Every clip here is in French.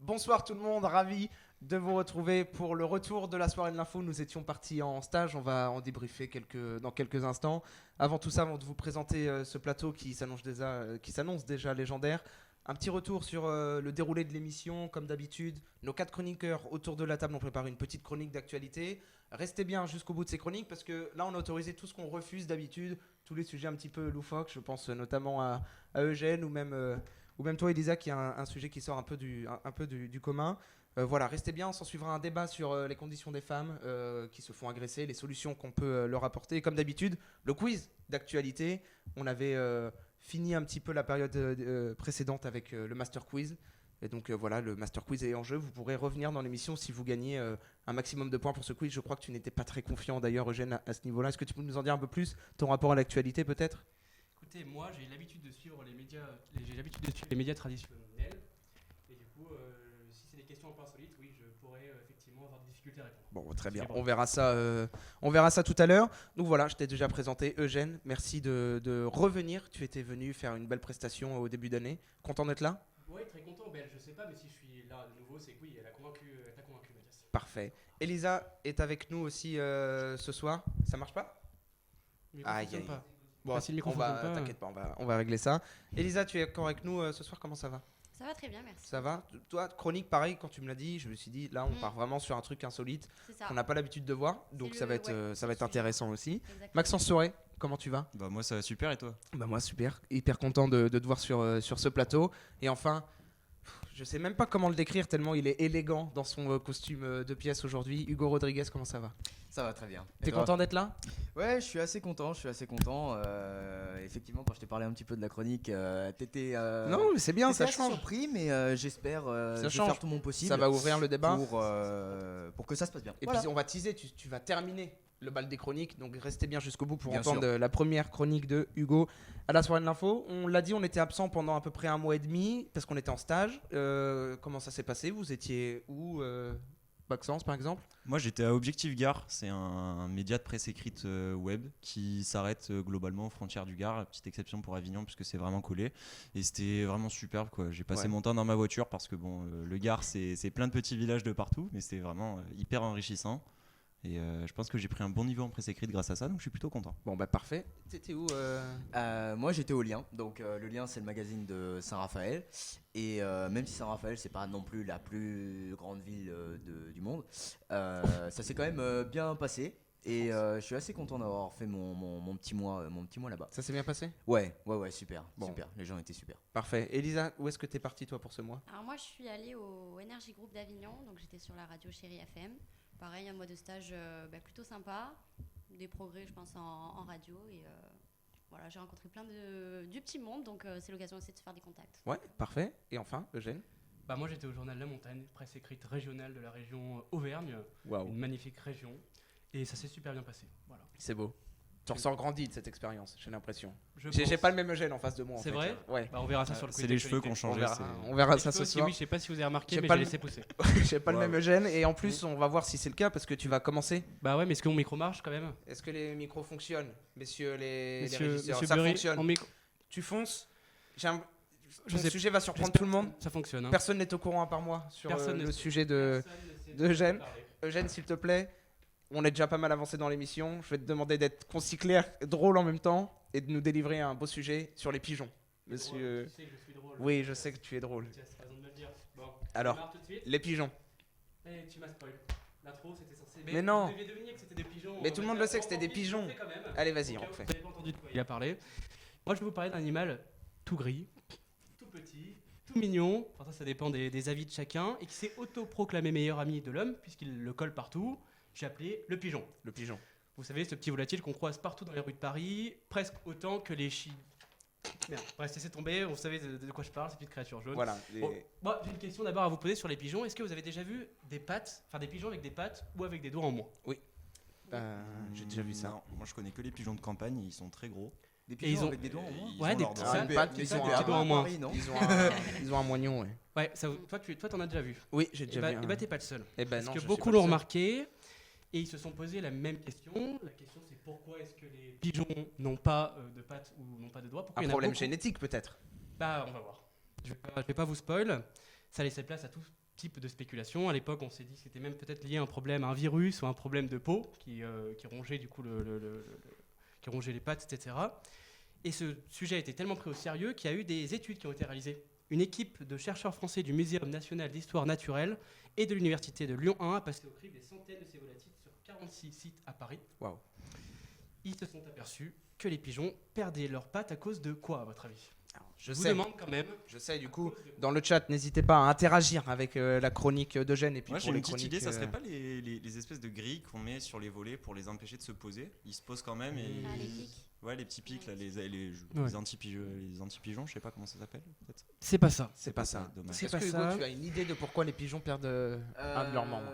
Bonsoir tout le monde, ravi de vous retrouver pour le retour de la soirée de l'info. Nous étions partis en stage, on va en débriefer dans quelques instants. Avant tout ça, avant de vous présenter ce plateau qui s'annonce déjà légendaire, un petit retour sur le déroulé de l'émission. Comme d'habitude, nos 4 chroniqueurs autour de la table ont préparé une petite chronique d'actualité. Restez bien jusqu'au bout de ces chroniques parce que là on a autorisé tout ce qu'on refuse d'habitude, tous les sujets un petit peu loufoques. Je pense notamment à Eugène ou même toi Elisa, qui a un sujet qui sort un peu du commun. Voilà, restez bien, on s'en suivra un débat sur les conditions des femmes qui se font agresser, les solutions qu'on peut leur apporter. Et comme d'habitude, le quiz d'actualité. On avait fini un petit peu la période précédente avec le Master Quiz. Et donc voilà, le Master Quiz est en jeu. Vous pourrez revenir dans l'émission si vous gagnez un maximum de points pour ce quiz. Je crois que tu n'étais pas très confiant d'ailleurs, Eugène, à ce niveau-là. Est-ce que tu peux nous en dire un peu plus, ton rapport à l'actualité peut-être ? Écoutez, moi j'ai l'habitude de suivre les médias traditionnels. Et du coup, si c'est des questions un peu insolites, oui, je pourrais effectivement avoir des difficultés à répondre. Bon, très bien, on verra ça tout à l'heure. Donc voilà, je t'ai déjà présenté Eugène. Merci de revenir. Tu étais venu faire une belle prestation au début d'année. Content d'être là ? Oui, très content. Je sais pas, mais si je suis là de nouveau, c'est que oui, elle t'a convaincu, Mathias. Parfait. Elisa est avec nous aussi ce soir. Ça marche pas ? Aïe. Bon, si le micro fonctionne pas. T'inquiète pas, on va régler ça. Elisa, tu es encore avec nous ce soir, comment ça va ? Ça va très bien, merci. Ça va ? Toi, chronique, pareil, quand tu me l'as dit, je me suis dit, là, on part vraiment sur un truc insolite qu'on n'a pas l'habitude de voir, donc ça va être intéressant aussi. Exactement. Maxence Soré, comment tu vas ? Bah moi ça va super, et toi ? Bah moi super, hyper content de te voir sur ce plateau. Et enfin, je sais même pas comment le décrire tellement il est élégant dans son costume de pièce aujourd'hui. Hugo Rodriguez, comment ça va ? Ça va très bien. T'es content d'être là ? Ouais, je suis assez content. Effectivement, quand je t'ai parlé un petit peu de la chronique, t'étais. Non, mais c'est bien, ça assez change. surpris, mais j'espère faire tout mon possible. Ça va ouvrir le débat. Pour que ça se passe bien. Et Voilà. puis on va teaser, tu vas terminer le bal des chroniques, donc restez bien jusqu'au bout pour Bien entendre sûr. la première chronique de Hugo à la soirée de l'info. On l'a dit, on était absent pendant à peu près 1 mois et demi parce qu'on était en stage. Comment ça s'est passé ? Vous étiez où Maxence par exemple ? Moi j'étais à Objectif Gare, c'est un média de presse écrite web qui s'arrête globalement aux frontières du Gard, petite exception pour Avignon puisque c'est vraiment collé, et c'était vraiment superbe quoi. J'ai passé mon temps dans ma voiture parce que bon, le Gard c'est plein de petits villages de partout, mais c'était vraiment hyper enrichissant. Et je pense que j'ai pris un bon niveau en presse écrite grâce à ça, donc je suis plutôt content. Bon bah parfait. T'étais où Moi j'étais au Lien, donc le Lien c'est le magazine de Saint-Raphaël, et même si Saint-Raphaël c'est pas non plus la plus grande ville du monde, ça s'est quand même bien passé, et je suis assez content d'avoir fait mon petit mois là-bas. Ça s'est bien passé ? Ouais, super, Bon. super, les gens étaient super. Parfait. Elisa, où est-ce que t'es partie toi pour ce mois ? Alors moi, je suis allée au Energy Group d'Avignon, donc j'étais sur la radio Chérie FM. Pareil, un mois de stage plutôt sympa, des progrès je pense en radio, et voilà, j'ai rencontré plein du petit monde, donc c'est l'occasion aussi de se faire des contacts. Ouais, parfait. Et enfin, Eugène ? Bah moi j'étais au journal La Montagne, presse écrite régionale de la région Auvergne, Waouh, une magnifique région, et ça s'est super bien passé. Voilà. c'est beau. Tu ressors grandi de cette expérience, j'ai l'impression. Je J'ai pense. pas le même Eugène en face de moi. C'est en fait. vrai ? Ouais. Bah, on verra ça sur le quiz C'est les cheveux qui d'actualité. ont changé. On verra Les ça cheveux ce aussi, soir. oui, je sais pas si vous avez remarqué, J'ai mais pas j'ai le- laissé pousser. J'ai pas le même Eugène et en plus on va voir si c'est le cas parce que tu vas commencer. Bah ouais, mais est-ce que mon micro marche quand même ? Est-ce que les micros fonctionnent, messieurs les Monsieur régisseurs ? Ça Burry, fonctionne. en micro. Tu fonces. Je Ton sais- sujet va surprendre j'espère tout le monde. que Ça fonctionne. Hein. Personne n'est au courant à part moi sur Personne le n'est- sujet d'Eugène. Eugène, s'il te plaît, on est déjà pas mal avancé dans l'émission. Je vais te demander d'être concis, clair, drôle en même temps et de nous délivrer un beau sujet sur les pigeons. Monsieur. Tu sais que je suis drôle. Oui, je sais que tu es drôle. Tu as raison de me le dire. Bon, Alors, on démarre tout de suite. les pigeons. Eh, tu m'as spoil. L'intro, c'était censé. Mais non. Vous deviez deviner que c'était des pigeons. Mais tout le monde le sait que c'était des On pigeons. fait quand même. Allez, vas-y, Au on cas où refait. Vous n'avez pas entendu de quoi il a parlé. Moi, je vais vous parler d'un animal tout gris, tout petit, tout mignon. Enfin, ça dépend des avis de chacun. Et qui s'est autoproclamé meilleur ami de l'homme, puisqu'il le colle partout. J'ai appelé le pigeon. Le pigeon. Vous savez, ce petit volatile qu'on croise partout dans les rues de Paris, presque autant que les Merde, bref, laissez tomber, vous savez de quoi je parle, ces petites créatures jaunes. Voilà. Bon, moi, j'ai une question d'abord à vous poser sur les pigeons. Est-ce que vous avez déjà vu des pattes, enfin des pigeons avec des pattes ou avec des doigts en moins ? J'ai déjà vu ça. Non, moi je connais que les pigeons de campagne, ils sont très gros. Des Et ils pigeons ont- avec des doigts en moins. Ils Ouais, ont des leurs petits doigts. sales. Une patte, Mais ils ça, ont des un- doigts en moins. Paris, non Ils ont un moignon, ouais. Ouais, toi t'en as déjà vu. Oui, j'ai Et déjà bah, vu. et bah, t'es pas le seul. Eh ben Parce non, que je suis beaucoup pas l'ont le seul. remarqué et ils se sont posé la même question. La question c'est pourquoi est-ce que les pigeons n'ont pas de pattes ou n'ont pas de doigts ? Pourquoi il Un y en a problème beaucoup génétique peut-être. Bah, on va voir. Je vais pas vous spoil. Ça laissait place à tout types de spéculations. À l'époque, on s'est dit que c'était même peut-être lié à un problème, à un virus ou à un problème de peau qui rongeait du coup qui rongeait les pattes, etc. Et ce sujet a été tellement pris au sérieux qu'il y a eu des études qui ont été réalisées. Une équipe de chercheurs français du Muséum national d'histoire naturelle et de l'Université de Lyon 1 a passé au crible des centaines de ces volatiles sur 46 sites à Paris. Waouh. Ils se sont aperçus que les pigeons perdaient leurs pattes à cause de quoi, à votre avis? Je vous sais. demande quand même. Je sais, du coup, dans le chat, n'hésitez pas à interagir avec la chronique d'Eugène. Et puis Moi pour j'ai les une petite chroniques, idée, ça serait pas les espèces de grilles qu'on met sur les volets pour les empêcher de se poser? Ils se posent quand même et. Ah, les pics. Ouais, les petits pics, là, les Ouais. anti-pigeons, je sais pas comment ça s'appelle, peut-être. C'est pas ça. C'est pas ça. Dommage. C'est Est-ce pas que Hugo, ça. tu as une idée de pourquoi les pigeons perdent un de leurs membres?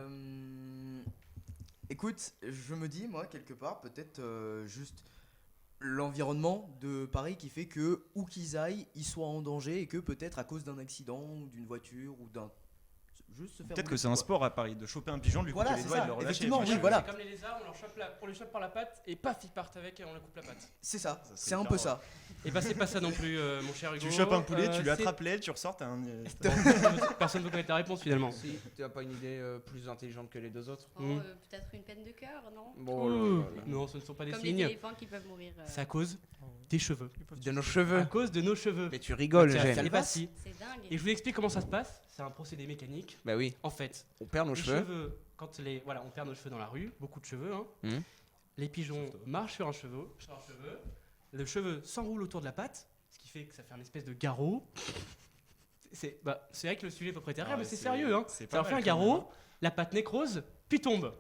Écoute, je me dis, moi, quelque part, peut-être juste l'environnement de Paris qui fait que, où qu'ils aillent, ils soient en danger et que peut-être à cause d'un accident ou d'une voiture ou d'un. Juste se faire Peut-être que rouler c'est un dessus, quoi. sport à Paris, de choper un pigeon, de lui couper Voilà, les c'est doigts ça, et de le relâcher. effectivement, oui, Franchement, voilà. C'est comme les lézards, on les chope par la patte et paf, ils partent avec et on leur coupe la patte. C'est ça, Ça serait c'est un hyper peu drôle. ça. Et bah c'est pas ça non plus, mon cher Hugo. Tu chopes un poulet, tu lui c'est- attrapes l'aile, tu ressors, t'as un. Personne ne veut connaître la réponse finalement. Si, tu n'as pas une idée plus intelligente que les deux autres? Oh, Mm. Peut-être une peine de cœur, non? Bon, Non, ce ne sont pas des Comme les signes. éléphants qui peuvent mourir. C'est à cause des cheveux. de nos À cheveux. cause de nos cheveux. Mais tu rigoles, Tiens, Eugène. et bah si. C'est dingue. Et je vous explique comment ça se passe. C'est un procédé mécanique. Bah oui, En fait, on perd nos les cheveux. cheveux, quand on perd nos cheveux dans la rue, beaucoup de cheveux, hein. Mhm. Les pigeons marchent sur un cheveu, le cheveu s'enroule autour de la patte, ce qui fait que ça fait un espèce de garrot. C'est vrai que le sujet est propriétaire, mais c'est sérieux, hein. C'est Ça leur fait un garrot, la patte nécrose, puis tombe.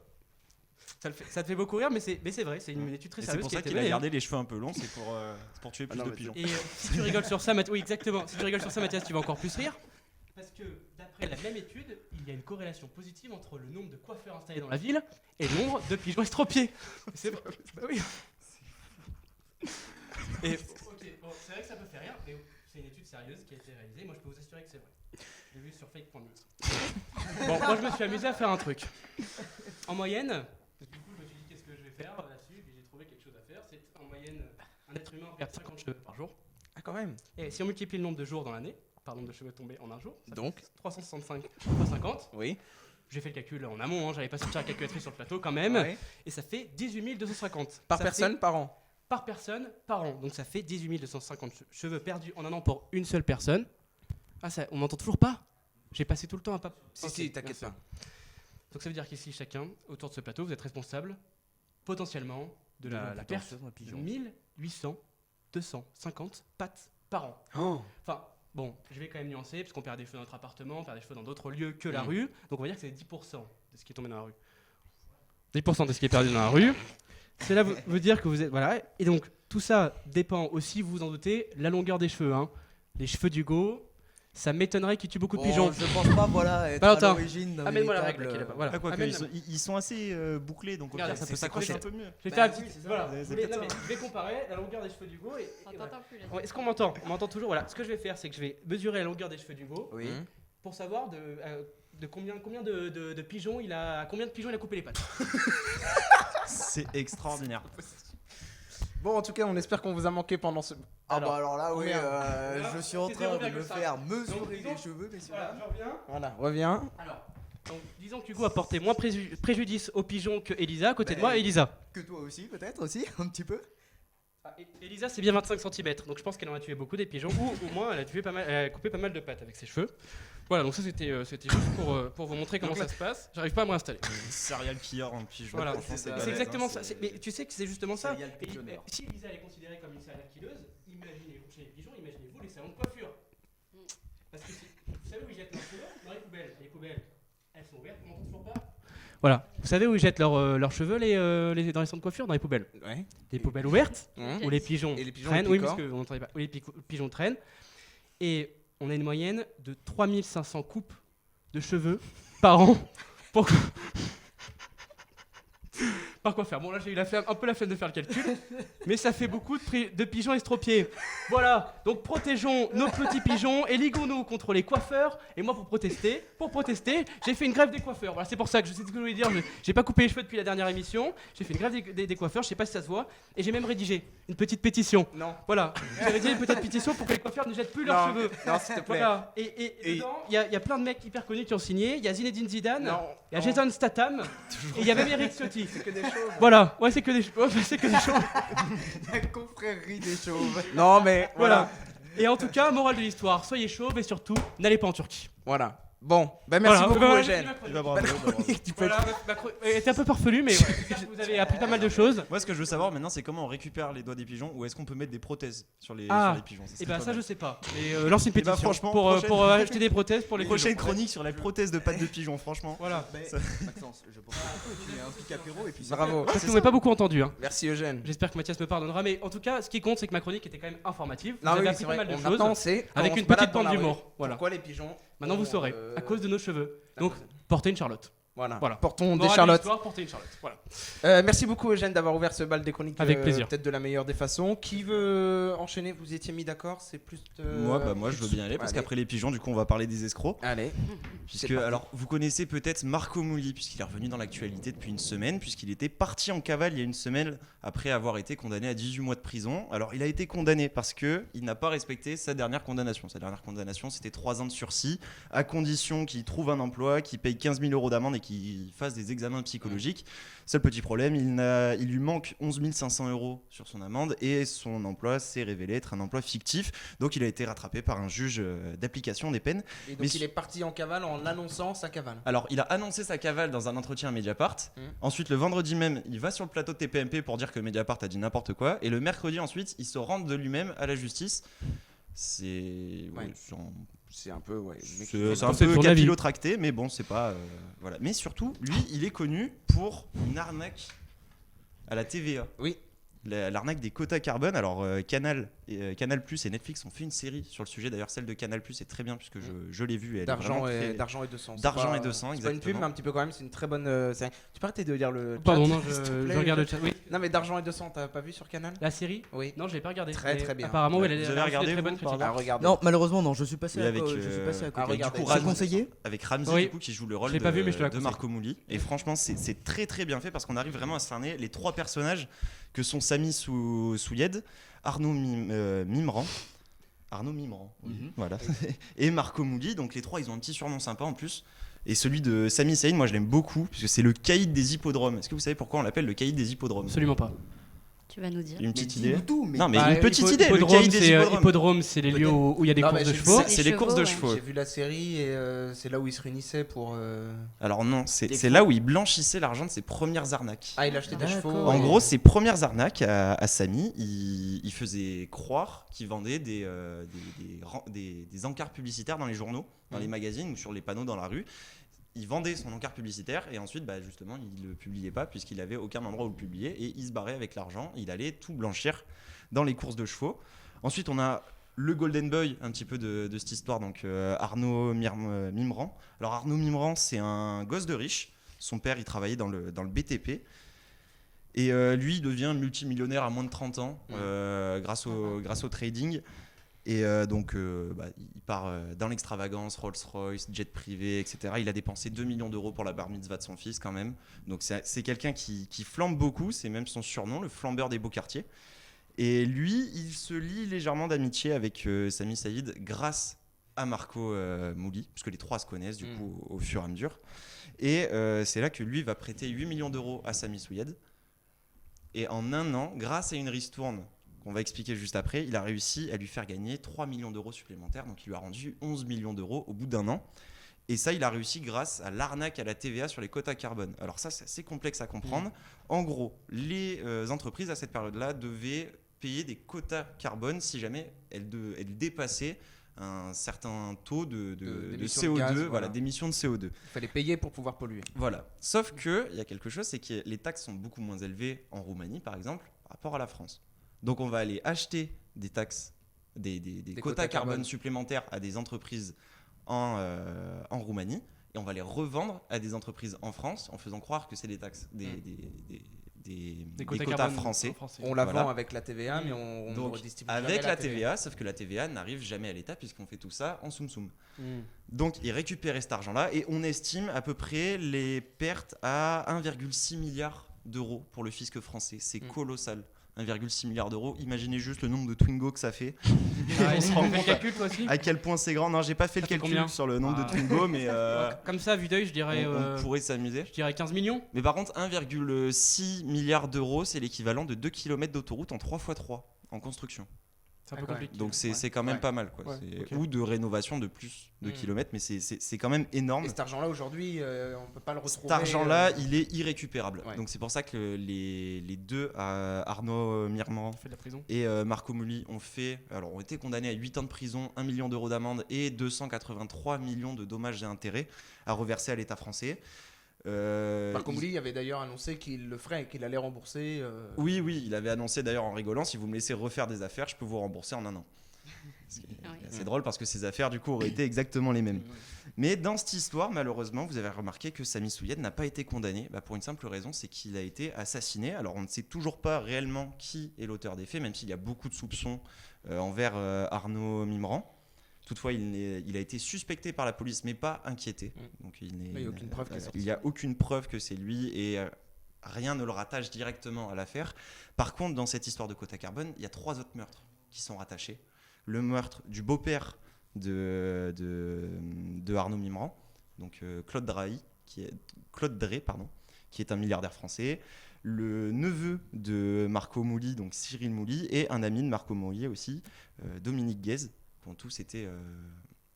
Ça te fait beaucoup rire, mais c'est vrai, c'est une étude très Et c'est sérieuse pour qui a ça été qu'il a menée, hein. gardé les cheveux un peu longs, c'est pour tuer plus non, de mais pigeons. Et si tu rigoles sur ça, oui, exactement. Si tu rigoles sur ça, Mathias, tu vas encore plus rire. Parce que d'après la même étude, il y a une corrélation positive entre le nombre de coiffeurs installés dans la ville et le nombre de pigeons estropiés. C'est vrai. Bah oui. Et ok, bon, c'est vrai que ça peut faire rire, mais c'est une étude sérieuse qui a été réalisée. Moi, je peux vous assurer que c'est vrai. Je l'ai vu sur fake.news. Bon, moi, je me suis amusé à faire un truc. En moyenne, parce que du coup, je me suis dit qu'est-ce que je vais faire là-dessus, et j'ai trouvé quelque chose à faire. C'est en moyenne, un être humain perd 50 cheveux par jour. Ah, quand même. Et si on multiplie le nombre de jours dans l'année, par nombre de cheveux tombés en un jour, ça Donc, fait 365 fois 50. oui. J'ai fait le calcul en amont, j'avais pas sorti la calculatrice sur le plateau quand même. Ouais. Et ça fait 18 250. Par Ça personne, fait par an. par personne, par an. Donc ça fait 18 250 cheveux perdus en un an pour une seule personne. Ah, ça, on m'entend toujours pas? J'ai passé tout le temps à pas. Si, Ok, si, t'inquiète merci. pas. Donc ça veut dire qu'ici, chacun, autour de ce plateau, vous êtes responsable potentiellement de la perte de 250 pattes par an. Oh. Enfin, bon, je vais quand même nuancer, parce qu'on perd des cheveux dans notre appartement, on perd des cheveux dans d'autres lieux que la Mm. rue. Donc on va dire que c'est 10% de ce qui est tombé dans la rue. 10% de ce qui est perdu dans la rue. Cela veut dire que vous êtes... Voilà. Et donc, tout ça dépend aussi, vous vous en doutez, la longueur des cheveux. Hein. Les cheveux d'Hugo, ça m'étonnerait qu'il tue beaucoup de pigeons. Je pense pas, voilà, être Valentin, à l'origine d'un Amène-moi la véritable, règle. Voilà. Ah, quoique, Amène- ils sont assez bouclés, donc Regarde, ok, ça ça peut peut s'accrocher un s'accrocher. peu mieux. Je vais Bah faire un oui, petit... c'est ça. Voilà. C'est Non, peut-être mais je vais comparer la longueur des cheveux d'Hugo et... On et t'entend plus là. voilà. Est-ce qu'on m'entend? On m'entend toujours. Voilà. Ce que je vais faire, c'est que je vais mesurer la longueur des cheveux d'Hugo Oui. Mmh. pour savoir de combien de pigeons il a coupé les pattes. C'est extraordinaire. Bon, en tout cas, on espère qu'on vous a manqué pendant ce. Ah bah alors là, oui, Merde. je suis en C'est train de 0,5. me faire mesurer Donc, les disons- cheveux, messieurs. Voilà, je reviens. Voilà, reviens. Alors, donc, disons que Hugo a porté moins préjudice aux pigeons que Elisa. À côté de Bah, moi, Elisa. Que toi aussi, peut-être aussi, un petit peu. Elisa, c'est bien 25 cm. Donc je pense qu'elle en a tué beaucoup des pigeons. Ou au moins, elle a coupé pas mal de pattes avec ses cheveux. Voilà, donc ça c'était juste pour vous montrer comment ça se passe. J'arrive pas à me réinstaller. Serial killer en pigeon. Voilà, franchement, c'est balèze, C'est exactement hein, ça. Mais tu sais que c'est justement ça. Serial Et, pigeonneur. si Elisa elle est considérée comme une serial killeuse, imaginez-vous chez les pigeons, imaginez-vous les salons de coiffure. Mm. Parce que vous savez où ils jettent leurs cheveux? Dans les poubelles. Les poubelles, elles sont ouvertes, on n'entend toujours pas. Voilà. Vous savez où ils jettent leurs cheveux dans les centres de coiffure? Dans les poubelles. Ouais. Des poubelles ouvertes Mmh. où les pigeons, Et les pigeons traînent. les Oui, piquent. parce qu'on n'entendait pas. Où les pigeons traînent. Et on a une moyenne de 3500 coupes de cheveux par an par quoi faire. Bon là j'ai eu un peu la flemme de faire le calcul, mais ça fait beaucoup de pigeons estropiés. Voilà, donc protégeons nos petits pigeons et liguons-nous contre les coiffeurs. Et moi pour protester, j'ai fait une grève des coiffeurs. Voilà, c'est pour ça que je sais ce que je voulais dire. J'ai pas coupé les cheveux depuis la dernière émission. J'ai fait une grève des coiffeurs, je sais pas si ça se voit. Et j'ai même rédigé une petite pétition. Non. Voilà, j'ai rédigé une petite pétition pour que les coiffeurs ne jettent plus leurs cheveux. Non, s'il te plaît. Voilà. Et dedans, il y a plein de mecs hyper connus qui ont signé. Il y a Zinedine Zidane, Non. il y a Jason Statham, et il y a même Eric Ciotti. C'est que des chauves. Voilà, ouais, c'est que des chauves. La confrérie des chauves. Non, mais Voilà. Et en tout cas, morale de l'histoire, soyez chauves et surtout, n'allez pas en Turquie. Voilà. Bon, ben merci Voilà. beaucoup, Voilà, Eugène. c'est Bah, ma bravo, chronique. bah, bravo. Tu peux- Voilà, ma chronique était un peu farfelu, mais ouais, j'espère que vous avez appris pas mal de choses. Moi, ce que je veux savoir maintenant, c'est comment on récupère les doigts des pigeons ou est-ce qu'on peut mettre des prothèses sur les pigeons. Et ben ça, je sais pas. Mais lance une Eh ben, pétition franchement, pour acheter des prothèses pour les Prochaine pigeons. chronique sur la prothèse de pattes de pigeon, franchement. Voilà. Maxence, je pense que tu es un petit apéro et puis c'est Bravo. Parce que vous m'avez pas beaucoup entendu. Hein. Merci, Eugène. J'espère que Mathias me pardonnera. Mais en tout cas, ce qui compte, c'est que ma chronique était quand même informative. Vous Non, avez oui, appris c'est pas vrai. mal de Maintenant, on choses. sait. Avec quand on une se balade petite dans bande la d'humour. rue, Voilà. Pourquoi les pigeons Maintenant, vous ont, saurez. À cause de nos cheveux. Donc, portez une Charlotte. Voilà. Voilà. Portons des Morale de Charlottes. l'histoire, portez une Charlotte. Voilà. Merci beaucoup, Eugène, d'avoir ouvert ce bal des chroniques. Avec plaisir. Peut-être de la meilleure des façons. Qui veut enchaîner? Vous étiez mis d'accord? C'est plus. Moi, je veux bien aller parce Allez. qu'après les pigeons, du coup, on va parler des escrocs. Allez. Puisque, C'est parti. alors, vous connaissez peut-être Marco Mouli, puisqu'il est revenu dans l'actualité depuis une semaine, puisqu'il était parti en cavale il y a une semaine après avoir été condamné à 18 mois de prison. Alors, il a été condamné parce qu'il n'a pas respecté sa dernière condamnation. Sa dernière condamnation, c'était 3 ans de sursis, à condition qu'il trouve un emploi, qu'il paye 15 000 € d'amende et qu'il fasse des examens psychologiques. Seul petit problème, il lui manque 11 500 € sur son amende et son emploi s'est révélé être un emploi fictif. Donc, il a été rattrapé par un juge d'application des peines. Et donc, Mais il est parti en cavale en annonçant sa cavale. Alors, il a annoncé sa cavale dans un entretien à Mediapart. Ensuite, le vendredi même, il va sur le plateau de TPMP pour dire que Mediapart a dit n'importe quoi. Et le mercredi, ensuite, il se rend de lui-même à la justice. C'est Ouais. C'est un peu, ouais. c'est un C'est peu ton avis. capillotracté, mais bon, c'est pas. Voilà. Mais surtout, lui, il est connu pour une arnaque à la TVA. Oui. L'arnaque des quotas carbone. Alors, Canal Plus et Netflix ont fait une série sur le sujet. D'ailleurs, celle de Canal Plus est très bien puisque je l'ai vue. Elle est D'argent vraiment et, très- d'argent et de sang. C'est D'argent pas- et de sang, C'est pas une pub, exactement. mais un petit peu quand même. C'est une très bonne série. Tu peux arrêter de lire le. Pardon, chat, non, s'il te je plaît, regarde le chat. Oui. Non, mais d'argent et de sang, t'as pas vu sur Canal? La série Oui. Non, je l'ai pas regardée. Très, mais très bien. Apparemment, Ouais. elle Vous a avez regardé, très vous, bonne par critique. À regarder. Non, malheureusement, non, je suis passé Oui, à avec, côté. Je suis passé à côté. regarder. du coup, C'est Ramsey. conseillé Avec Ramsey Oui. du coup, qui joue le rôle Je l'ai pas vu, mais je te la de conseille. Marco Mouli. Et franchement, c'est très très bien fait parce qu'on arrive vraiment à cerner les 3 personnages que sont Sami Souyed, Arnaud Mimran. Arnaud Mimran, voilà. Et Marco Mouli. Donc les 3, ils ont un petit surnom sympa en plus. Et celui de Sami Saïd, moi je l'aime beaucoup puisque c'est le caïd des hippodromes. Est-ce que vous savez pourquoi on l'appelle le caïd des hippodromes? Absolument pas. Tu vas nous dire. Une petite idée? Tout, mais Non, mais Bah, une petite idée. Le hippodrome, caïd des c'est hippodromes. hippodrome, c'est les lieux où il y a des Non, courses mais de j'ai- chevaux. Les C'est les courses de chevaux, chevaux. J'ai vu la série et c'est là où ils se réunissaient pour. Alors non, c'est Des là où il blanchissait l'argent de ses premières arnaques. Ah, il achetait des D'accord. chevaux. En et- gros, ses premières arnaques à Samy, il faisait croire qu'il vendait des encarts publicitaires dans les journaux, dans les magazines ou sur les panneaux dans la rue. Il vendait son encart publicitaire et ensuite, bah, justement, il ne le publiait pas puisqu'il n'avait aucun endroit où le publier et il se barrait avec l'argent. Il allait tout blanchir dans les courses de chevaux. Ensuite, on a le Golden Boy un petit peu de cette histoire, donc Arnaud Mimran. Alors Arnaud Mimran, c'est un gosse de riche. Son père, il travaillait dans le BTP. Et lui, il devient multimillionnaire à moins de 30 ans grâce au trading. Et il part dans l'extravagance, Rolls-Royce, jet privé, etc. Il a dépensé 2 millions d'euros pour la bar mitzvah de son fils quand même. Donc c'est quelqu'un qui flambe beaucoup, c'est même son surnom, le flambeur des beaux quartiers. Et lui, il se lie légèrement d'amitié avec Sami Saïd grâce à Marco Mouli, puisque les 3 se connaissent du coup au fur et à mesure. Et c'est là que lui va prêter 8 millions d'euros à Sami Souyed. Et en un an, grâce à une ristourne qu'on va expliquer juste après, il a réussi à lui faire gagner 3 millions d'euros supplémentaires. Donc il lui a rendu 11 millions d'euros au bout d'un an. Et ça, il a réussi grâce à l'arnaque à la TVA sur les quotas carbone. Alors ça, c'est assez complexe à comprendre. En gros, les entreprises à cette période-là devaient payer des quotas carbone si jamais elles dépassaient un certain taux de d'émissions de CO2, gaz, voilà, d'émissions de CO2. Il fallait payer pour pouvoir polluer. Voilà. Sauf que il y a quelque chose, c'est que les taxes sont beaucoup moins élevées en Roumanie, par exemple, par rapport à la France. Donc on va aller acheter des taxes, des quotas carbone supplémentaires à des entreprises en Roumanie, et on va les revendre à des entreprises en France en faisant croire que c'est des taxes, des des quotas quotas carbone français. en français. On la Voilà. vend avec la TVA, mais on ne Donc, redistribue jamais avec la TVA, sauf que la TVA n'arrive jamais à l'État puisqu'on fait tout ça en soum soum. Mm. Donc ils récupéraient cet argent-là et on estime à peu près les pertes à 1,6 milliard d'euros pour le fisc français. C'est colossal. 1,6 milliard d'euros. Imaginez juste le nombre de Twingo que ça fait. Ah, On se tu rend fais le compte calcul toi aussi à quel point c'est grand. Non, j'ai pas fait le Ça fait calcul combien sur le nombre Ah. de Twingo, mais Comme ça, vue d'œil, je dirais, on pourrait s'amuser. je dirais 15 millions. Mais par contre, 1,6 milliard d'euros, c'est l'équivalent de 2 km d'autoroute en 3x3 en construction. C'est un Ah, peu quand même. compliqué. Donc c'est Ouais. quand même Ouais. pas mal. Quoi. Ouais, C'est- ok. Ou de rénovation de plus de Mm. kilomètres, mais c'est quand même énorme. Et cet argent-là, aujourd'hui, on peut pas le retrouver. Cet argent-là, il est irrécupérable. Ouais. Donc c'est pour ça que les deux, Arnaud Mirmand On fait de la prison. et Marco Mouli, ont été condamnés à 8 ans de prison, 1 million d'euros d'amende et 283 millions de dommages et intérêts à reverser à l'État français. Marco Ils- Mouli avait d'ailleurs annoncé qu'il le ferait et qu'il allait rembourser. Oui, il avait annoncé d'ailleurs en rigolant, si vous me laissez refaire des affaires, je peux vous rembourser en un an. C'est drôle parce que ces affaires du coup auraient été exactement les mêmes. Mais dans cette histoire, malheureusement, vous avez remarqué que Sami Souyed n'a pas été condamné pour une simple raison, c'est qu'il a été assassiné. Alors on ne sait toujours pas réellement qui est l'auteur des faits, même s'il y a beaucoup de soupçons envers Arnaud Mimran. Toutefois, il a été suspecté par la police, mais pas inquiété. Donc Il n'y a aucune preuve qui est sortie. il n'y a aucune preuve que c'est lui et rien ne le rattache directement à l'affaire. Par contre, dans cette histoire de quota carbone, il y a 3 autres meurtres qui sont rattachés. Le meurtre du beau-père de Arnaud Mimran, donc Claude Drey, qui est un milliardaire français. Le neveu de Marco Mouli, donc Cyril Mouli, et un ami de Marco Mouli aussi, Dominique Guèze,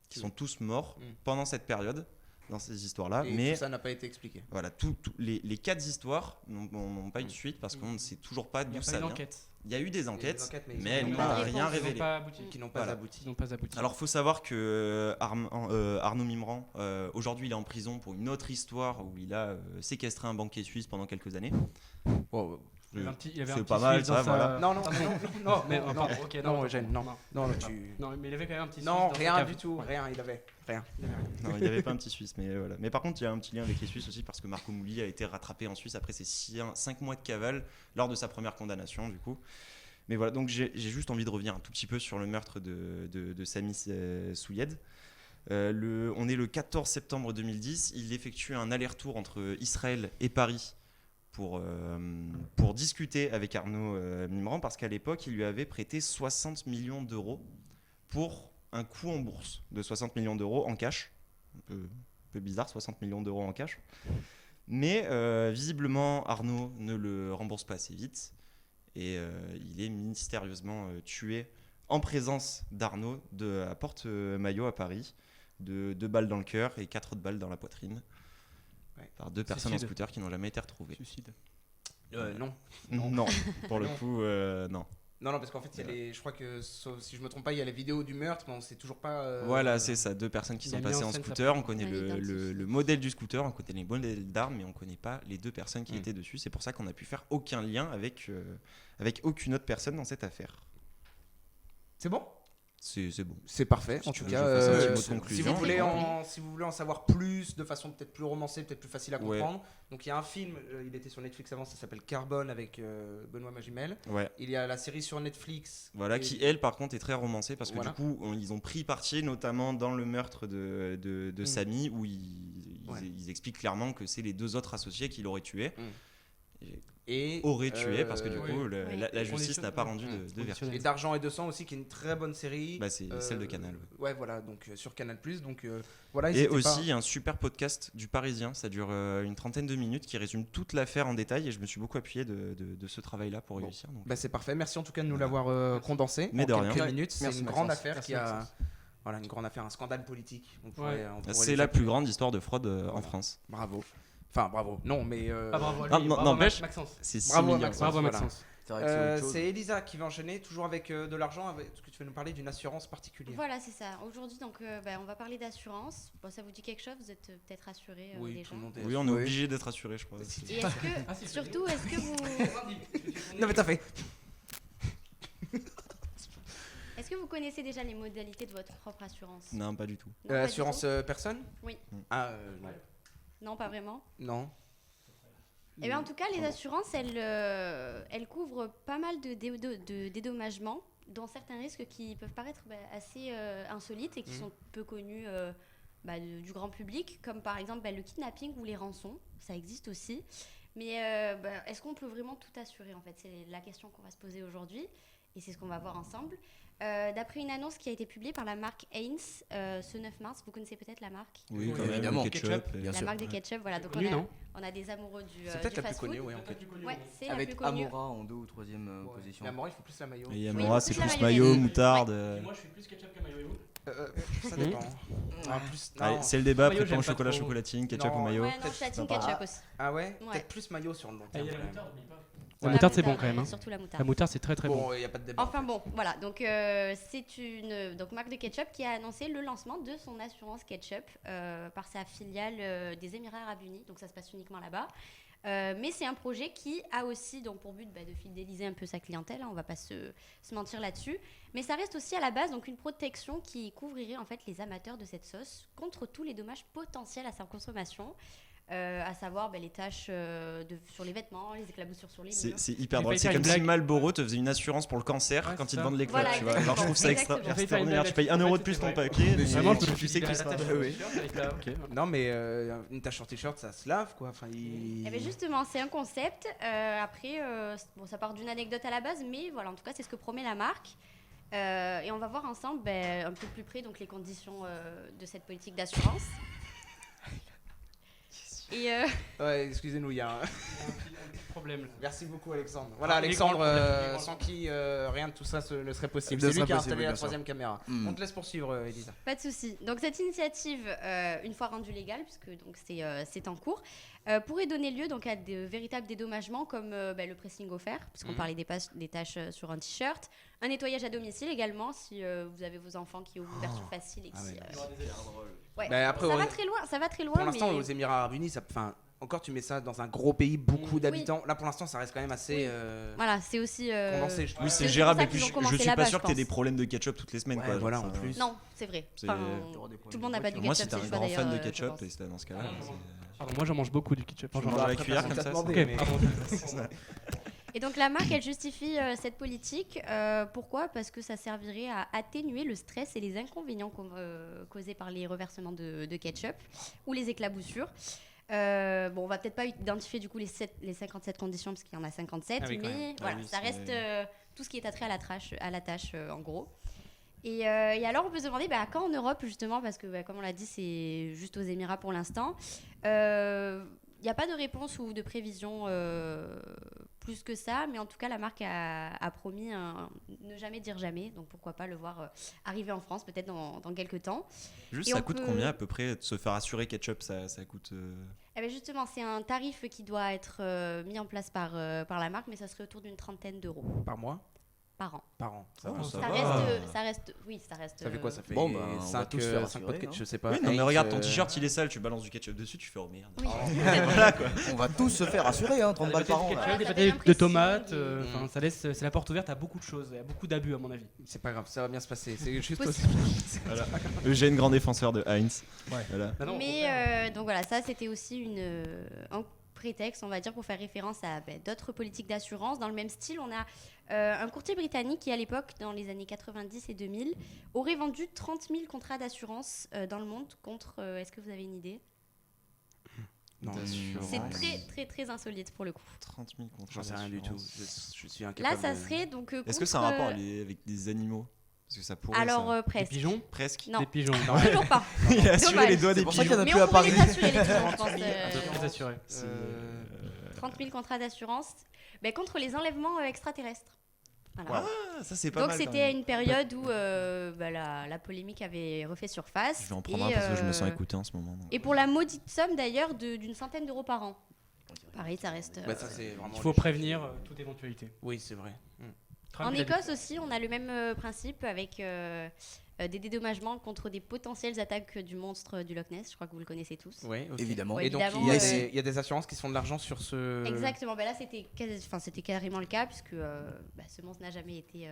qui sont tous morts pendant cette période, dans ces histoires-là. Et Mais tout ça n'a pas été expliqué. voilà, les 4 histoires n'ont pas eu de suite parce qu'on ne sait toujours pas Il n'y d'où a pas ça eu vient. d'enquête. Il y a eu des enquêtes, enquêtes, mais elles ont n'ont pas de rien réponse. Ils n'ont révélé. pas abouti. Qui n'ont pas Voilà. abouti. Ils n'ont pas abouti. Alors, faut savoir que Arnaud Mimran, aujourd'hui, il est en prison pour une autre histoire où il a séquestré un banquier suisse pendant quelques années. il avait un petit, c'est pas mal, Suisse dans ça, sa- voilà. Non, non, Non, mais non, pardon, ok, non, non, Eugène, non. non. Non, tu... Non, mais il avait quand même un petit. Non, Suisse dans sa rien cave. du tout, Ouais. rien, il avait rien. Non, il n'y avait pas un petit Suisse, mais voilà. Mais par contre, il y a un petit lien avec les Suisses aussi parce que Marco Mouli a été rattrapé en Suisse après ses 5 mois de cavale lors de sa première condamnation, du coup. Mais voilà, donc j'ai juste envie de revenir un tout petit peu sur le meurtre de Sami Souyed. On est le 14 septembre 2010. Il effectue un aller-retour entre Israël et Paris pour discuter avec Arnaud Mimran parce qu'à l'époque, il lui avait prêté 60 millions d'euros pour un coup en bourse de 60 millions d'euros en cash. Un peu bizarre, 60 millions d'euros en cash. Mais visiblement, Arnaud ne le rembourse pas assez vite et il est mystérieusement tué en présence d'Arnaud à Porte-Maillot à Paris, de 2 balles dans le cœur et 4 autres balles dans la poitrine, par 2 personnes en Suicide. scooter qui n'ont jamais été retrouvées. Suicide. Non. Non, pour le coup, non. Non, parce qu'en fait, je crois que, sauf si je me trompe pas, il y a les vidéos du meurtre, mais on sait toujours pas. Voilà, c'est ça, 2 personnes qui il sont a mis passées en en scène sa scooter. On connaît Ouais, identifié. le modèle du scooter, on connaît les modèles d'armes, mais on connaît pas les 2 personnes qui étaient dessus. C'est pour ça qu'on n'a pu faire aucun lien avec aucune autre personne dans cette affaire. C'est bon. C'est bon. C'est parfait. Si En tu tout veux, cas, je fasse un petit mot de si conclusion. vous voulez en savoir plus, de façon peut-être plus romancée, peut-être plus facile à Ouais. comprendre. Donc il y a un film, il était sur Netflix avant, ça s'appelle Carbone avec Benoît Magimel. Ouais. Il y a la série sur Netflix. Voilà, et- qui elle par contre est très romancée parce que Voilà. du coup ils ont pris parti notamment dans le meurtre de Sami où ils expliquent clairement que c'est les 2 autres associés qui l'auraient tué. Et Auraient tué parce que du oui. coup Oui. la justice n'a pas rendu Mmh. de verdict. Et d'Argent et de sang aussi, qui est une très bonne série. Bah, c'est celle de Canal. Ouais, voilà, donc sur Canal+. Donc voilà. Et n'hésitez aussi un super podcast du Parisien, ça dure une trentaine de minutes qui résume toute l'affaire en détail et je me suis beaucoup appuyé de ce travail-là pour Bon. réussir. Donc. Bah, c'est parfait. Merci en tout cas de nous Voilà. l'avoir condensé Mais en de rien. quelques minutes. C'est Merci, une grande Maxence. affaire Merci, qui a, Maxence. voilà, une grande affaire, un scandale politique. On Ouais. pourrait C'est les la appeler. plus grande histoire de fraude en France. Bravo. Enfin, bravo. Non, mais. Ah, bravo à Ah, lui, non, bravo à n'empêche- Maxence. C'est 6 Bravo à millions. Maxence. Bravo à voilà. Maxence. C'est vrai que c'est autre chose. C'est Elisa qui va enchaîner, toujours avec de l'argent. Est-ce que tu veux nous parler d'une assurance particulière? Voilà, c'est ça. Aujourd'hui, donc, on va parler d'assurance. Bon, ça vous dit quelque chose? Vous êtes peut-être rassurés Oui, déjà. tout le monde est. Oui, on est Oui. obligé d'être assuré, je crois. Et est-ce que, Ah, si, je surtout, est-ce que vous, Non, mais t'as fait. est-ce que vous connaissez déjà les modalités de votre propre assurance? Non, pas du tout. Non, pas du Assurance tout personne? Oui. Ah, non. Non, pas vraiment. Non. Eh bien, en tout cas, les assurances, elles couvrent pas mal de dédommagements, dont certains risques qui peuvent paraître assez insolites et qui sont peu connus du grand public, comme par exemple le kidnapping ou les rançons. Ça existe aussi. Mais est-ce qu'on peut vraiment tout assurer en fait? C'est la question qu'on va se poser aujourd'hui et c'est ce qu'on va voir ensemble. D'après une annonce qui a été publiée par la marque Heinz ce 9 mars, vous connaissez peut-être la marque? Oui, quand évidemment. même, ketchup. Bien La sûr. marque de ketchup, voilà. Donc on a des amoureux du C'est peut-être la plus fast-food. connue, ouais, en fait. Ouais, c'est la Avec plus connue. Amora en 2 ou 3e position. La Amora, il faut plus la maillot. Et Oui, Amora, plus c'est la plus mayonnaise. mayo, moutarde. Moi, je suis plus ketchup que mayo. Ça dépend. En plus, non. Allez, c'est le débat, Mayo, après j'aime pain au pas chocolat, trop. chocolatine, ketchup Non, ou mayo. Ouais, non, je team sympa. ketchup aussi. Ah ouais, Ouais. peut-être plus maillot sur le long Il terme. y a la quand même. moutarde, n'oublie pas. Sur La moutarde, c'est bon moutarde, quand même. Surtout la La moutarde. moutarde, c'est très très bon. Bon, il n'y a pas de débat. Enfin bon, voilà. Donc c'est une marque de ketchup qui a annoncé le lancement de son assurance ketchup par sa filiale des Émirats Arabes Unis. Donc ça se passe uniquement là-bas. Mais c'est un projet qui a aussi donc pour but de fidéliser un peu sa clientèle, hein, on va pas se mentir là-dessus. Mais ça reste aussi à la base donc une protection qui couvrirait en fait les amateurs de cette sauce contre tous les dommages potentiels à sa consommation. À savoir les taches sur les vêtements, les éclaboussures sur les murs. C'est hyper J'ai drôle. failli C'est faire comme une si blague. Marlboro te faisait une assurance pour le cancer Ouais, quand c'est ils te ça. vendent les clopes, Voilà, tu vois. Alors je trouve ça exactement. extra J'ai failli faire une extraordinaire. blague Tu payes 1 euro de plus là-dessus, ton c'est vrai. papier. mais Vraiment, tu sais que ça se passe. Non, mais une tache sur t-shirt, ça se lave quoi. Enfin, Eh ben justement, c'est un concept. Après, ça part d'une anecdote à la base, mais voilà, en tout cas, c'est ce que promet la marque. Et on va voir ensemble un peu plus près donc, les conditions de cette politique d'assurance. Et Ouais, excusez-nous, il y a un... Problème. là. Merci beaucoup Alexandre. Voilà Ah, il est Alexandre, grand, le problème, il est grand. sans qui rien de tout ça ne serait possible. Ne C'est lui serait qui a possible, installé la bien sûr. troisième caméra. On te laisse poursuivre Elisa. pas de souci. Donc cette initiative, une fois rendue légale, puisque donc c'est en cours, pourrait donner lieu donc à de véritables dédommagements comme le pressing offert, puisqu'on parlait des taches sur un t-shirt, un nettoyage à domicile également si vous avez vos enfants qui ont l'ouverture facile et qui. Ouais. Bah, après, ça on- va très loin. Ça va très loin. Pour l'instant, mais... aux Émirats Arabes Unis, encore tu mets ça dans un gros pays, beaucoup Oui. d'habitants. Là pour l'instant, ça reste quand même assez Voilà, c'est aussi. condensé. Je trouve. Oui, c'est c'est aussi gérable. pour ça Et puis qu'ils ont je commencé suis là-bas, pas je sûr que t'aies des pense. problèmes de ketchup toutes les semaines. Ouais, quoi. voilà, Enfin, en plus. Non, c'est vrai. C'est- Enfin, tout le monde n'a pas du Moi, ketchup, c'était un c'est le choix grand fan de d'ailleurs, je ketchup pense. et c'était dans ce cas-là. Pardon, moi j'en mange beaucoup du ketchup. Tu Enfin, manges à la Après, cuillère personne comme t'a ça. demandé, Ok, mais- pardon. Et donc la marque, elle justifie cette politique. Pourquoi? Parce que ça servirait à atténuer le stress et les inconvénients causés par les reversements de ketchup ou les éclatoussures. On va peut-être pas identifier du coup les 57 conditions parce qu'il y en a 57, Ah oui, quand mais même. voilà, Ah oui, ça c'est- reste tout ce qui est attrait à la tâche en gros. Et alors on peut se demander quand en Europe justement, parce que comme on l'a dit c'est juste aux Émirats pour l'instant, il n'y a pas de réponse ou de prévision plus que ça, mais en tout cas la marque a promis ne jamais dire jamais, donc pourquoi pas le voir arriver en France peut-être dans quelques temps. Juste, Et ça on coûte peut- combien à peu près de se faire assurer ketchup? Ça coûte. Eh bien justement c'est un tarif qui doit être mis en place par la marque, mais ça serait autour d'une 30aine d'euros Par mois, par an. par an. Ça Oh, va. ça Ça va. reste, oui, ça reste. Ça fait quoi? Ça fait Bon, on va 5 tous se faire pots de assurer, ketchup, hein. je sais pas. Oui, non, mais Heinz, regarde, ton t-shirt il est sale, tu balances du ketchup dessus, tu fais oh merde. Oui. Voilà quoi. On va tous se faire assurer, 30 balles par an. Des là. pâtés de ça ketchup, fait des pâtés de l'impression tomates, qu'il- enfin, ça laisse, c'est la porte ouverte à beaucoup de choses, à beaucoup d'abus à mon avis. C'est pas grave, ça va bien se passer. C'est juste Possible. Voilà. Eugène, grand défenseur de Heinz. Ouais. Voilà. Ah non, au Mais contraire. donc voilà, ça c'était aussi un prétexte, on va dire, pour faire référence à d'autres politiques d'assurance. Dans le même style, on a un courtier britannique qui, à l'époque, dans les années 90 et 2000, aurait vendu 30 000 contrats d'assurance dans le monde contre, est-ce que vous avez une idée? Non, C'est très, très, très insolite pour le coup. 30 000 contrats. j'en sais rien du tout. d'assurance. Je suis Là, incapable. ça de- serait donc. Est-ce que c'est un contre, rapport avec des animaux? Parce que ça pourrait. Alors, ça. Des presque. pigeons. Presque. Non, Des pigeons. Toujours pas. Il a assuré Dommage. les doigts des C'est pour ça qu'il y pigeons. en a Mais plus on à pourrait Paris. les assurer, les pigeons, je pense. Très assuré. C'est, 30 000 contrats d'assurance contre les enlèvements extraterrestres. Voilà. Ah, ça c'est pas Donc mal. quand c'était même. une période où la polémique avait refait surface. Je vais en prendre et, un parce que je me sens euh, écouté en ce moment. donc. Et pour la maudite somme d'ailleurs d'une centaine d'euros par an. Pareil, ça reste. Bah, ça, c'est vraiment Il faut prévenir toute éventualité. Oui, c'est vrai. En Écosse aussi, on a le même principe avec des dédommagements contre des potentielles attaques du monstre du Loch Ness. Je crois que vous le connaissez tous. Oui, ok. Évidemment. Ouais, Et donc, évidemment, il y a des assurances qui se font de l'argent sur ce. Exactement. Là, c'était carrément le cas puisque ce monstre n'a jamais été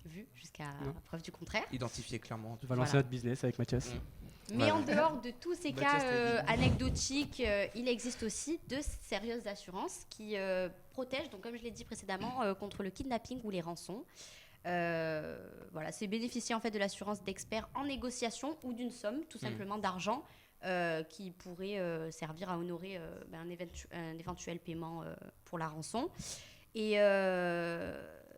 vu jusqu'à preuve du contraire. Identifié clairement. On va lancer notre business avec Mathias. Mais Ouais. en dehors de tous ces Mathias, cas t'as dit. anecdotiques, il existe aussi de sérieuses assurances qui protègent, donc comme je l'ai dit précédemment, contre le kidnapping ou les rançons. Voilà, c'est bénéficier en fait de l'assurance d'experts en négociation ou d'une somme, tout simplement d'argent, qui pourrait servir à honorer un éventuel paiement pour la rançon.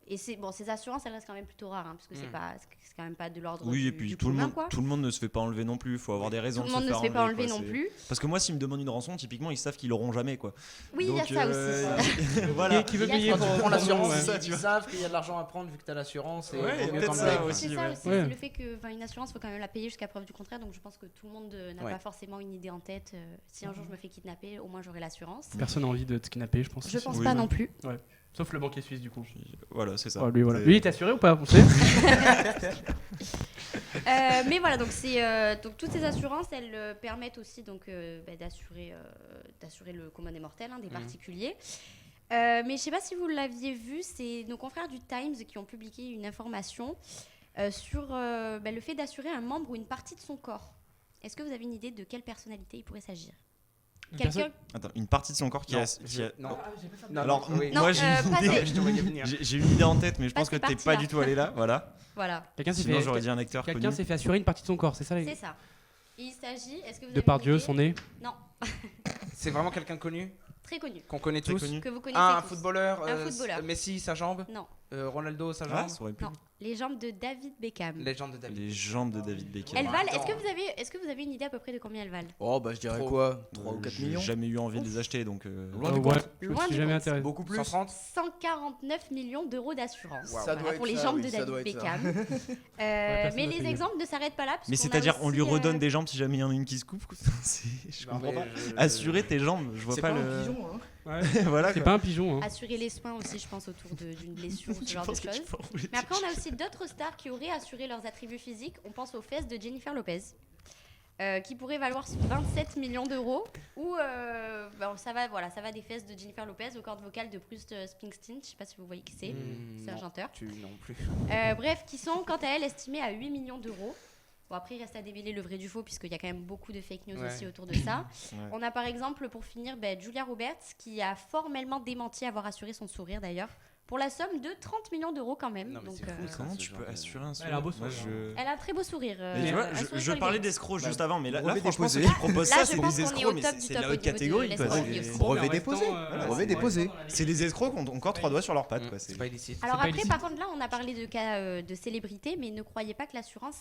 Et ces assurances, elles restent quand même plutôt rares, hein, parce que c'est quand même pas de l'ordre Oui, du, et puis du tout le commun, monde, quoi. tout le monde ne se fait pas enlever non plus. Il faut avoir des raisons Tout le de monde ne se fait pas enlever quoi, non c'est- plus. Parce que moi, s'ils me demandent une rançon, typiquement, ils savent qu'ils l'auront jamais, quoi. Oui, il y a Donc, ça aussi. voilà. Qui veut Il y a payer ça. Quand pour tu prends l'assurance, c'est ça, tu ils vois. savent qu'il y a de l'argent à prendre vu que tu as l'assurance. Et Ouais, vaut mieux peut-être t'en ça mettre. aussi. C'est ça ouais. aussi, Ouais. c'est le fait que une assurance, il faut quand même la payer jusqu'à preuve du contraire. Donc je pense que tout le monde n'a Ouais. pas forcément une idée en tête. Si un jour je me fais kidnapper, au moins j'aurai l'assurance. Personne n'a envie de te kidnapper, je pense. Je pense Oui, pas non. non plus. Sauf le banquier suisse, du coup. Voilà, c'est ça. Oh, lui, voilà. C'est- Lui, il est assuré ou pas? On sait. Mais voilà, donc donc toutes ces assurances, elles permettent aussi donc d'assurer le commun des mortels, des particuliers. Mais je sais pas si vous l'aviez vu, c'est nos confrères du Times qui ont publié une information sur le fait d'assurer un membre ou une partie de son corps. Est-ce que vous avez une idée de quelle personnalité il pourrait s'agir? Quelqu'un. Attends, une partie de son corps qui Non, a. qui a- non. Alors, oui. Non, moi, j'ai une pas idée. ces- Je te voyais venir. J'ai une idée en tête, mais je Pas pense que ces t'es pas parties-là. du tout allé là. Voilà. Voilà, Quelqu'un s'est Sinon, fait, j'aurais dit un acteur quelqu'un connu. s'est fait assurer une partie de son corps, c'est ça? c'est ça. Il s'agit. Est-ce que vous De avez par une Dieu, idée? son nez. Non, C'est vraiment quelqu'un connu très connu, qu'on connaît Très tous. connu. que vous connaissez Ah, un tous. footballeur. Un footballeur. Messi, sa jambe. Non, Ronaldo, sa Ah, jambe. ça aurait pu. non. Les jambes de David Beckham. Légende de David. Les jambes de David Beckham. Elles valent. Attends. Est-ce que vous avez une idée à peu près de combien elles valent? Oh, bah je dirais Trop. quoi 3 ou 4 J'ai millions jamais eu envie de les acheter, donc. Loin Oh, du ouais, compte. je me Loin suis du jamais compte. intéressé. Beaucoup plus. 130. 149 millions d'euros d'assurance Ça doit être pour les ça, jambes oui, de ça doit David être ça. Beckham. personne Mais va les payer. exemples ne s'arrêtent pas là. Mais puisqu'on a c'est-à-dire, on lui aussi, redonne des jambes si jamais il y en a une qui se coupe, quoi. Je Non, comprends mais pas. je- Assurer tes jambes, je vois C'est pas pas le. un pigeon, hein. Voilà. C'est quoi. pas un pigeon, hein. Assurer les soins aussi, je pense, autour d'une blessure ou ce Tu genre de penses que tu choses. peux enrouler Mais après, tes on a aussi d'autres stars qui auraient assuré leurs attributs physiques. On pense aux fesses de Jennifer Lopez, qui pourraient valoir 27 millions d'euros. Ou ça va des fesses de Jennifer Lopez aux cordes vocales de Bruce Springsteen. Je sais pas si vous voyez qui c'est. C'est un non, chanteur. Tu non plus. Bref, qui sont quant à elles estimées à 8 millions d'euros. Bon, après, il reste à démêler le vrai du faux, puisqu'il y a quand même beaucoup de fake news Ouais. aussi autour de ça. Ouais. On a par exemple, pour finir, Julia Roberts, qui a formellement démenti avoir assuré son sourire d'ailleurs, pour la somme de 30 millions d'euros quand même. Non, mais Donc, c'est fou, ça. Comment ce tu genre peux de- assurer un Elle sourire a un beau Moi, sourire. je- Elle a un très beau sourire. Mais tu vois, un sourire je sur les parlais lèvres. d'escrocs Bah, juste avant, mais là, brevet franchement, ceux déposé. qui proposent Là, ça, je c'est pense des qu'on est au escrocs, mais top du c'est top la au haute niveau de catégorie, quoi. l'escroc. C'est- Brevet déposé. Voilà, Brevet c'est- déposé. C'est des escrocs qui ont encore 3 doigts sur leurs pattes, quoi. C'est pas illicite. Alors C'est pas après, illicite. par contre, là, on a parlé de cas de célébrités, mais ne croyez pas que l'assurance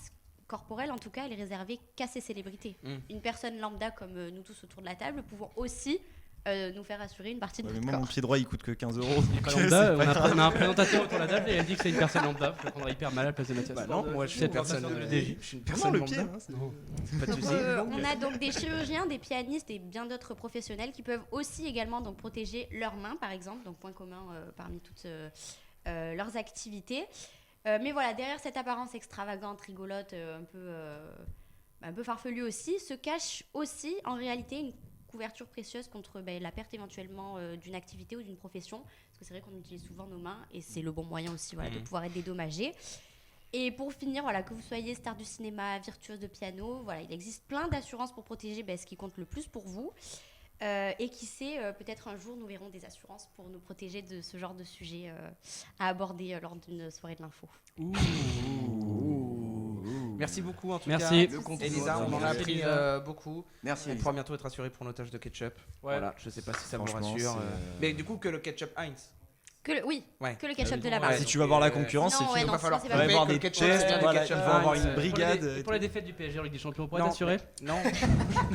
corporelle, en tout cas, elle est réservée qu'à ces célébrités. Une personne lambda comme nous tous autour de la table pouvons aussi nous faire assurer une partie de Ouais, mais notre moi, mon corps. pied droit, il coûte que 15 €. Pas lambda, on a un présentateur autour de la table et elle dit que c'est une personne lambda. Je le prendrai hyper mal à la place de Mathias. Bah non, moi je suis C'est une le personne. présentateur de l'EDJ. Je suis une Vraiment personne le pied. lambda. Non. Pas de Donc, soucis. on a donc des chirurgiens, des pianistes et bien d'autres professionnels qui peuvent aussi également donc protéger leurs mains, par exemple, donc point commun parmi toutes leurs activités. Mais voilà, derrière cette apparence extravagante, rigolote, un peu farfelue aussi, se cache aussi en réalité une couverture précieuse contre la perte éventuellement d'une activité ou d'une profession, parce que c'est vrai qu'on utilise souvent nos mains et c'est le bon moyen aussi de pouvoir être dédommagé. Et pour finir, voilà, que vous soyez star du cinéma, virtuose de piano, voilà, il existe plein d'assurances pour protéger ce qui compte le plus pour vous. Et qui sait, peut-être un jour, nous verrons des assurances pour nous protéger de ce genre de sujet à aborder lors d'une soirée de l'info. Merci beaucoup en tout Merci. cas. Le compte Elisa, on en a Merci, appris Elisa. beaucoup. Merci. On Elisa. pourra bientôt être assuré pour nos tâches de ketchup. Ouais. Voilà, je sais pas si ça vous Franchement, rassure. c'est- Mais du coup, que le ketchup Heinz. Oui, Ouais. que le ketchup de la Ouais, marque. Si tu vas voir la concurrence, c'est Non, fini. ouais, Il va non, falloir c'est Il pas va y vrai. avoir que des le ketchup, tests, c'est du voilà, ketchup il va avoir Heinz. une brigade. Et pour les défaites du PSG en Ligue des Champions, on pourrait Non. t'assurer Non,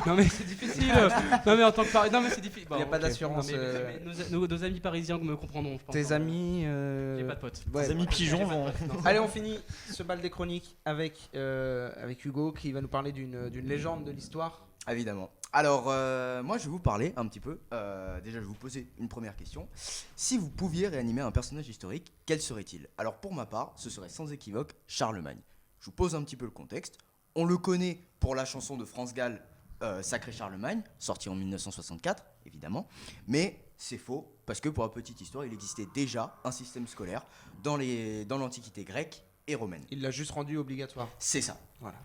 Non mais c'est difficile. Non mais en tant que Paris, non mais c'est difficile. Il y a Bon, pas ok. d'assurance, Non, mais nos amis parisiens me comprendront, je pense. tes amis. J'ai pas de potes. ouais. Les amis pigeons vont. Allez, on finit ce bal des chroniques avec Hugo qui va nous parler d'une légende de l'histoire. Évidemment. Alors, moi, je vais vous parler un petit peu. Déjà, je vais vous poser une première question. Si vous pouviez réanimer un personnage historique, quel serait-il? Alors, pour ma part, ce serait sans équivoque Charlemagne. Je vous pose un petit peu le contexte. On le connaît pour la chanson de France Gall, Sacré Charlemagne, sortie en 1964, évidemment. Mais c'est faux, parce que pour la petite histoire, il existait déjà un système scolaire dans l'Antiquité grecque et romaine. Il l'a juste rendu obligatoire. C'est ça. Voilà.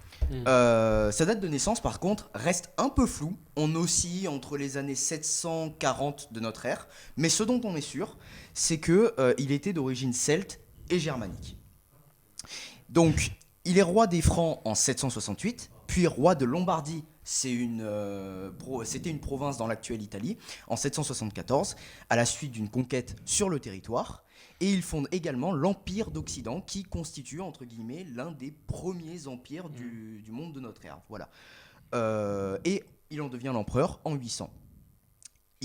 Sa date de naissance, par contre, reste un peu floue. On oscille entre les années 740 de notre ère, mais ce dont on est sûr, c'est que il était d'origine celte et germanique. Donc, il est roi des Francs en 768, puis roi de Lombardie. C'était une province dans l'actuelle Italie en 774, à la suite d'une conquête sur le territoire. Et il fonde également l'Empire d'Occident, qui constitue, entre guillemets, l'un des premiers empires du monde de notre ère. Voilà. Et il en devient l'empereur en 800.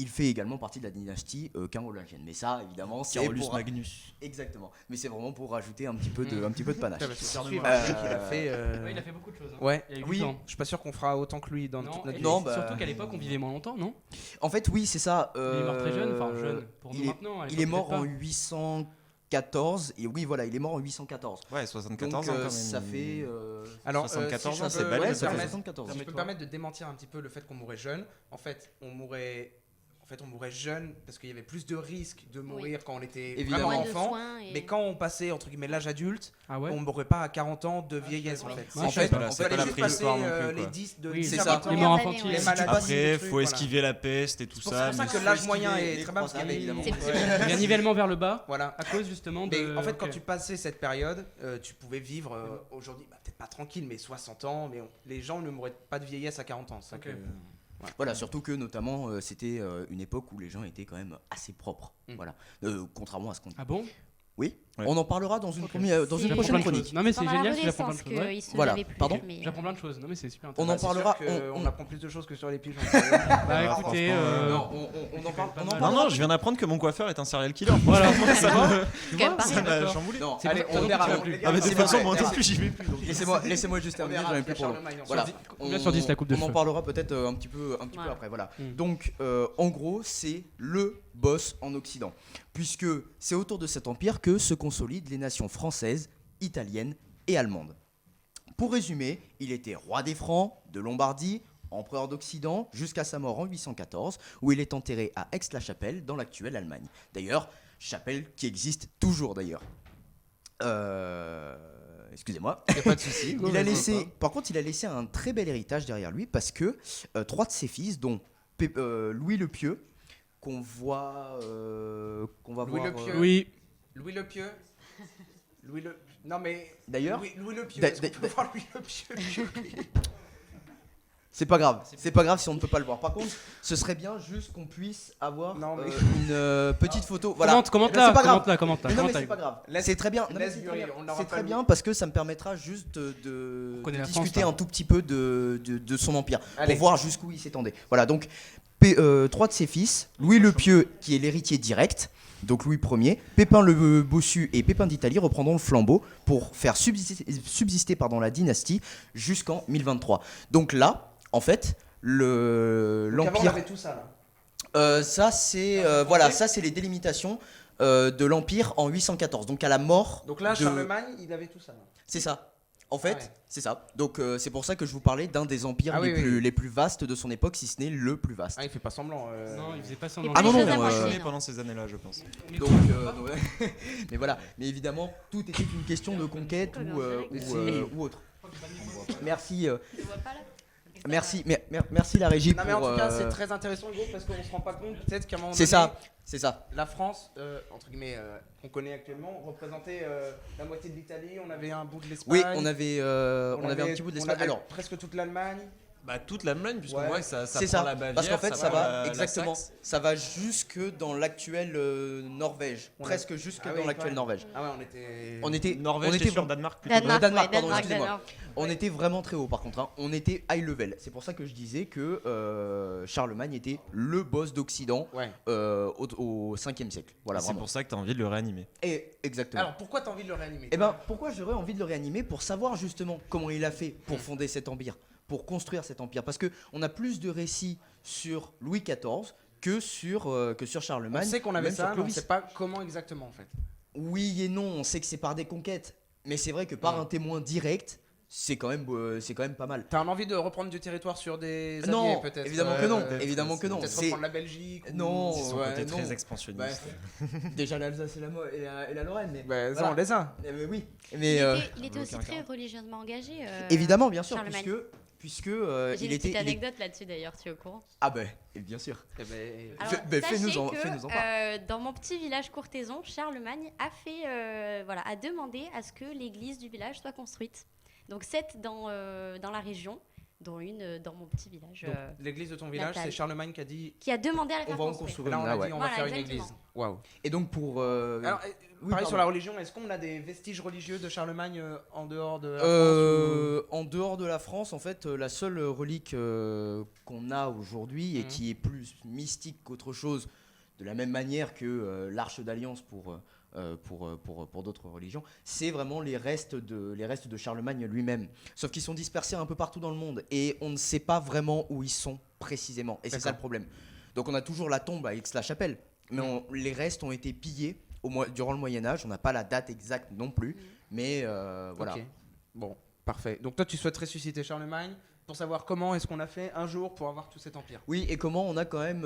Il fait également partie de la dynastie carolingienne. Mais ça, évidemment, c'est Carolus pour... Magnus. Exactement. Mais c'est vraiment pour rajouter un petit peu de panache. Putain, parce que Pardon, suivre moi. un mec, il a fait. Ouais, il a fait beaucoup de choses. Hein. Ouais. Il y a eu Oui. 8 ans. Je suis pas sûr qu'on fera autant que lui dans Non, toute notre et vie. Non, bah- surtout qu'à l'époque on vivait moins longtemps, non En fait, oui, c'est ça. Il est mort très jeune, enfin jeune pour nous il est- maintenant. à Il l'époque, est mort peut-être en pas. 814. Et oui, voilà, il est mort en 814. Ouais, 74 Donc, ans quand même. ça fait. Alors, 74 si ans, je c'est peux- balèze, ouais, ça fait permettre- 74. Si je peux Permets-toi. me permettre de démentir un petit peu le fait qu'on mourrait jeune. En fait, on mourrait jeune parce qu'il y avait plus de risques de mourir quand on était Évidemment. vraiment Moins de enfant. soins et- Mais quand on passait entre guillemets l'âge adulte, Ah ouais on mourrait pas à 40 ans de vieillesse en oui. fait. Ouais, En je sais fait, pas, on c'est fallait pas la juste passer préhistoire non plus, les quoi. 10 de Oui, c'est 10 à ça. 20 ans. Les morts années, infantiles. ouais. Les Si maladies, Après, les faut trucs, esquiver la peste et tout C'est pour ça. ça mais que faut l'âge esquiver moyen les est très bas parce qu'il y avait évidemment. évidemment. C'est Il y a un nivellement vers le bas Voilà. à cause justement de. Mais en fait, quand ok. tu passais cette période, tu pouvais vivre aujourd'hui, peut-être pas tranquille, mais 60 ans. Mais les gens ne mourraient pas de vieillesse à 40 ans. C'est ça Ok. que- Voilà, surtout que notamment c'était une époque où les gens étaient quand même assez propres. Mm. Voilà. Contrairement à ce qu'on dit. Ah bon Oui, Ouais. on en parlera dans une, Ok. dans Si. une J'apprends prochaine plein de chronique. choses. Non mais c'est Pendant la génial, tu apprends plein de Renaissance, choses. Ouais. qu'il se Voilà, lavait plus, pardon mais, J'apprends plein de choses. Non mais c'est super On intéressant. en parlera. C'est sûr on- qu'on apprend plus de choses que sur les pigeons. Bah écoutez, franchement, Non, on en parle. pas On en mal. Non, parlera. non, je viens d'apprendre que mon coiffeur est un serial killer. voilà. c'est quand même pas Ça m'a D'accord. chamboulé. Non, C'est allez, pour ça on que verra. tu vas plus. Ah, mais de C'est toute façon, vrai, moi non merci. plus, j'y vais plus. donc. Laissez-moi juste terminer, j'en ai plus pour long. Voilà. Combien sur 10 la coupe de On en cheveux parlera peut-être un petit peu Ouais. après. Voilà. Mm. Donc, en gros, c'est le boss en Occident, puisque c'est autour de cet empire que se consolident les nations françaises, italiennes et allemandes. Pour résumer, il était roi des Francs, de Lombardie, empereur d'Occident, jusqu'à sa mort en 814, où il est enterré à Aix-la-Chapelle, dans l'actuelle Allemagne. D'ailleurs, chapelle qui existe toujours d'ailleurs. Excusez-moi. Il n'y a pas de souci. Par contre, il a laissé un très bel héritage derrière lui parce que 3 de ses fils, dont Louis le Pieux, qu'on va Louis voir. le Pieux. Oui. Louis le Pieux. Louis le. Non mais. D'ailleurs, Louis le Pieux. d'a- Est-ce qu'on peut d'a- voir Louis le Pieux c'est pas grave. C'est pas grave si on ne peut pas le voir. Par contre, ce serait bien juste qu'on puisse avoir Non, mais- une petite photo. Voilà. Commente Mais là, c'est pas grave. commente là, commente là. Mais non, mais commente c'est pas là. grave. Laisse- C'est très bien. Non, mais laisse c'est Burier, très bien. on l'aura C'est pas très lu. bien parce que ça me permettra juste de On connaît la discuter France, là. un tout petit peu de son empire Allez. pour voir jusqu'où il s'étendait. Voilà. Donc 3 de ses fils, Louis le Pieux qui est l'héritier direct. Donc Louis Ier, Pépin le Bossu et Pépin d'Italie reprendront le flambeau pour faire subsister la dynastie jusqu'en 1023. Donc là, en fait, Donc avant, on l'empire. avait tout ça là. Ça c'est ça c'est les délimitations de l'empire en 814. Donc à la mort. Donc là, de- Charlemagne, il avait tout ça. là. C'est ça. En fait, Ah ouais. c'est ça. Donc c'est pour ça que je vous parlais d'un des empires Ah oui, oui. les plus vastes de son époque, si ce n'est le plus vaste. Ah, il fait pas semblant. Non, il faisait pas Et semblant. pas Ah non, les non, choses à moitié, Chômé non. pendant ces années-là, je pense. Donc, mais voilà. Mais évidemment, tout était une question de conquête ou autre. Merci. Tu vois pas là Merci, merci la régie Non mais en pour. tout cas, c'est très intéressant le groupe parce qu'on se rend pas compte peut-être qu'à un moment C'est donné, ça, c'est ça. la France, entre guillemets, qu'on connaît actuellement, représentait la moitié de l'Italie. On avait un bout de l'Espagne. Oui, on avait un petit bout de on l'espace. avait Alors, presque toute l'Allemagne. Bah, toute l'Allemagne, puisqu'on Ouais. voit que ça c'est prend ça. la Bavière. Parce qu'en fait, ça prend va la exactement. Saxe. Ça va jusque dans l'actuelle Norvège, On a- presque jusque Ah oui, dans quand l'actuelle même. Norvège. Ah ouais, on était. On était Norvège, on t'es était sur Danemark plutôt. Danemark, Danemark, ouais, pardon, Danemark, excusez-moi. Danemark. On était vraiment très haut par contre, hein. On était high level. C'est pour ça que je disais que Charlemagne était le boss d'Occident Ouais. au 5e siècle. Voilà, C'est vraiment. pour ça que t'as envie de le réanimer. Et exactement. Alors pourquoi t'as envie de le réanimer Eh ben, pourquoi j'aurais envie de le réanimer pour savoir justement comment il a fait pour fonder cet empire, pour construire cet empire, parce que on a plus de récits sur Louis XIV que sur On Charlemagne. sait qu'on avait même sur ça, mais on Clovis. sait pas comment exactement en fait. Oui et non, on sait que c'est par des conquêtes, mais c'est vrai que par Mm. un témoin direct, c'est quand même pas mal. T'as envie de reprendre du territoire sur des alliés, Non, peut-être évidemment que non, évidemment que non. Peut-être C'est reprendre la Belgique. Non, Ils sont ouais, côté non. très expansionnistes. déjà l'Alsace et la Lorraine, mais Bah, ça, voilà. on les a. Oui, Il mais était aussi aucun très cas. religieusement engagé. évidemment, bien sûr, Charlemagne. puisque J'ai il une était petite anecdote là-dessus d'ailleurs, tu es au courant? ah ben bien sûr. Eh ben, Alors, Fais-nous-en sachez que, part. dans mon petit village courtaisan, Charlemagne a demandé à ce que l'église du village soit construite. Donc 7 dans la région, dont une dans mon petit village. donc, l'église de ton village, Natal. c'est Charlemagne qui a dit Qui a demandé à la On faire va en construire. construire là, on une, a ah ouais. dit on va Voilà, faire une exactement. église. Waouh. Et donc pour Alors, oui, pareil pardon. sur la religion, est-ce qu'on a des vestiges religieux de Charlemagne en dehors de la France En dehors de la France, en fait, la seule relique qu'on a aujourd'hui et Mhm. qui est plus mystique qu'autre chose, de la même manière que l'Arche d'Alliance pour d'autres religions, c'est vraiment les restes de Charlemagne lui-même. Sauf qu'ils sont dispersés un peu partout dans le monde et on ne sait pas vraiment où ils sont précisément. Et c'est ça le problème. Donc on a toujours la tombe à Aix-la-Chapelle, mais les restes ont été pillés durant le Moyen-Âge. On n'a pas la date exacte non plus, mais voilà. Ok. Bon, parfait. Donc toi, tu souhaiterais ressusciter Charlemagne pour savoir comment est-ce qu'on a fait un jour pour avoir tout cet empire. Oui, et comment on a quand même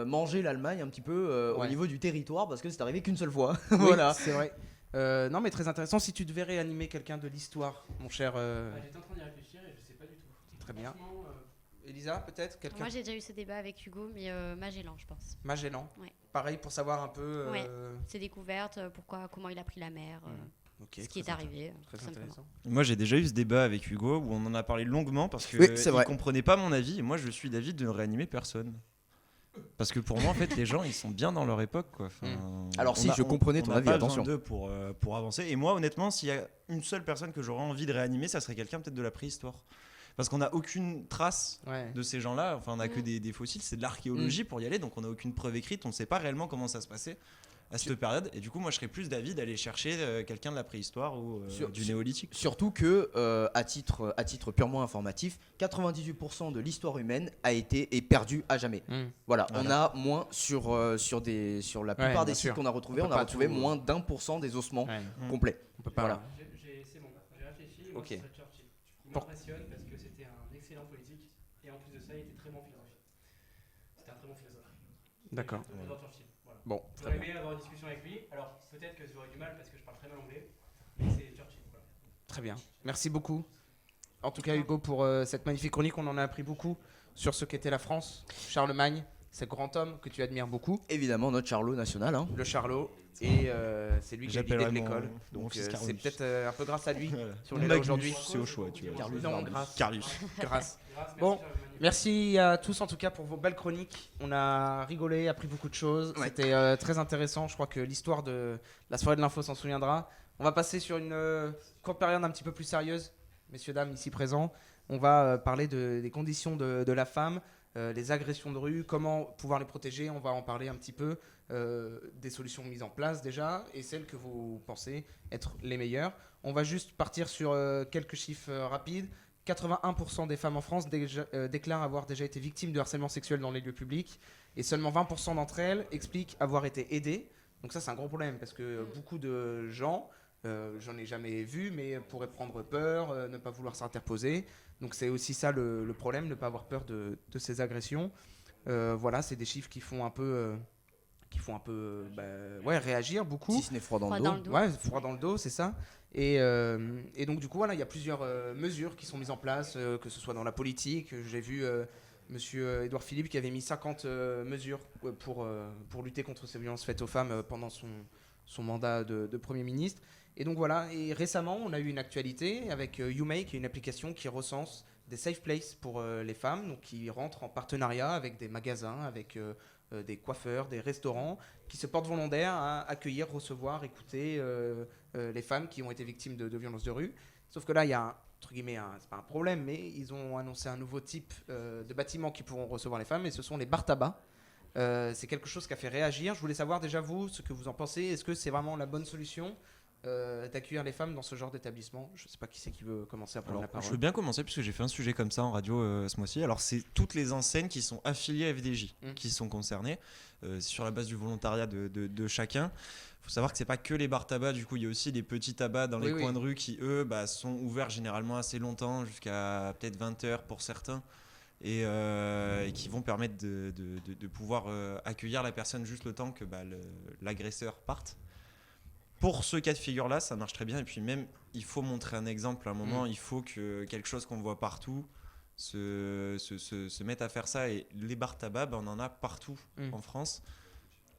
mangé l'Allemagne un petit peu au Ouais. niveau du territoire, parce que c'est arrivé qu'une seule fois. Oui, voilà. c'est vrai. Non, mais très intéressant. Si tu devais réanimer quelqu'un de l'histoire, mon cher. J'étais en train d'y réfléchir et je sais pas du tout. Très bien. Franchement, Elisa, peut-être quelqu'un. Moi j'ai déjà eu ce débat avec Hugo, mais Magellan, je pense. Magellan. Ouais. Pareil pour savoir un peu. Ouais. Ses découvertes, comment il a pris la mer, Ok, ce qui très est arrivé. Très tout simplement. intéressant. Moi, j'ai déjà eu ce débat avec Hugo où on en a parlé longuement parce que Oui, c'est vrai. il comprenait pas mon avis et moi, je suis d'avis de ne réanimer personne. Parce que pour moi, en fait, les gens, ils sont bien dans leur époque, quoi. Enfin, Alors on si, a- je comprenais ton on a avis, pas attention. besoin d'eux pour avancer. Et moi, honnêtement, s'il y a une seule personne que j'aurais envie de réanimer, ça serait quelqu'un peut-être de la préhistoire. Parce qu'on n'a aucune trace Ouais. de ces gens-là. Enfin, on n'a que des fossiles, c'est de l'archéologie pour y aller, donc on n'a aucune preuve écrite. On ne sait pas réellement comment ça se passait à cette période. Et du coup, moi, je serais plus d'avis d'aller chercher quelqu'un de la préhistoire ou du néolithique. Surtout que, à titre purement informatif, 98% de l'histoire humaine est perdue à jamais. Voilà, on Voilà. a moins sur la Ouais, plupart des bien sites sûr. qu'on a retrouvés, On on peut a pas retrouvé tout- moins d'1% des ossements Ouais. complets. On peut pas. Voilà. C'est bon, j'ai réfléchi. Moi, Ok. ce serait Churchill. Il Pour- m'impressionne parce que c'était un excellent politique et en plus de ça, il était très bon philosophe. C'était un très bon philosophe. D'accord. J'adore Churchill. Voilà. Bon, très J'aurais bien. aimé avoir une discussion avec lui. Alors, peut-être que j'aurais du mal parce que je parle très mal anglais, mais c'est Churchill. Voilà. Très bien. Merci beaucoup. En tout cas, Hugo, pour cette magnifique chronique, on en a appris beaucoup sur ce qu'était la France, Charlemagne, ce grand homme que tu admires beaucoup, Évidemment, notre Charlot national. Hein. le Charlot, et c'est lui qui a l'idée de J'appellerai l'école. mon Donc fils c'est Carolus. peut-être un peu grâce à lui Voilà. si on est là Magnus, aujourd'hui. c'est au choix, tu vois. Carlus Non, Barbus. grâce. Carlus. Grâce. Merci, Bon, Charlemagne. Merci à tous en tout cas pour vos belles chroniques. On a rigolé, appris beaucoup de choses. Ouais. C'était très intéressant. Je crois que l'histoire de la soirée de l'info s'en souviendra. On va passer sur une courte période un petit peu plus sérieuse. Messieurs, dames, ici présents, on va parler des conditions de la femme, les agressions de rue, comment pouvoir les protéger. On va en parler un petit peu, des solutions mises en place déjà et celles que vous pensez être les meilleures. On va juste partir sur quelques chiffres rapides. 81% des femmes en France déclarent avoir déjà été victimes de harcèlement sexuel dans les lieux publics et seulement 20% d'entre elles expliquent avoir été aidées. Donc ça, c'est un gros problème parce que beaucoup de gens, j'en ai jamais vu, mais pourraient prendre peur, ne pas vouloir s'interposer. Donc c'est aussi ça le problème, ne pas avoir peur de ces agressions. Voilà, c'est des chiffres qui font un peu, réagir beaucoup. Si ce n'est froid dans Froid le dans dos. le dos. Ouais, froid dans le dos, c'est ça. Et donc du coup, voilà, il y a plusieurs mesures qui sont mises en place, que ce soit dans la politique. J'ai vu Monsieur Édouard Philippe qui avait mis 50 mesures pour lutter contre ces violences faites aux femmes pendant son mandat de Premier ministre. Et donc voilà, et récemment, on a eu une actualité avec YouMake, qui est une application qui recense des safe places pour les femmes, donc qui rentrent en partenariat avec des magasins, avec des coiffeurs, des restaurants, qui se portent volontaires à accueillir, recevoir, écouter les femmes qui ont été victimes de violences de rue. Sauf que là, il y a entre guillemets, c'est pas un problème, mais ils ont annoncé un nouveau type de bâtiments qui pourront recevoir les femmes, et ce sont les bars tabac. C'est quelque chose qui a fait réagir. Je voulais savoir déjà vous, ce que vous en pensez. Est-ce que c'est vraiment la bonne solution d'accueillir les femmes dans ce genre d'établissement? Je sais pas qui c'est qui veut commencer à prendre Alors, la parole. je veux bien commencer puisque j'ai fait un sujet comme ça en radio ce mois-ci. Alors c'est toutes les enseignes qui sont affiliées à FDJ qui sont concernées sur la base du volontariat de chacun. Il faut faut savoir que c'est pas que les bars tabac, du coup il y a aussi des petits tabacs dans les Oui, coins de rue qui eux sont ouverts généralement assez longtemps, jusqu'à peut-être 20h pour certains, et qui vont permettre de pouvoir accueillir la personne juste le temps que l'agresseur parte. Pour ce cas de figure là ça marche très bien, et puis même il faut montrer un exemple à un moment, il faut que quelque chose qu'on voit partout se mette à faire ça, et les bars tabac on en a partout en France.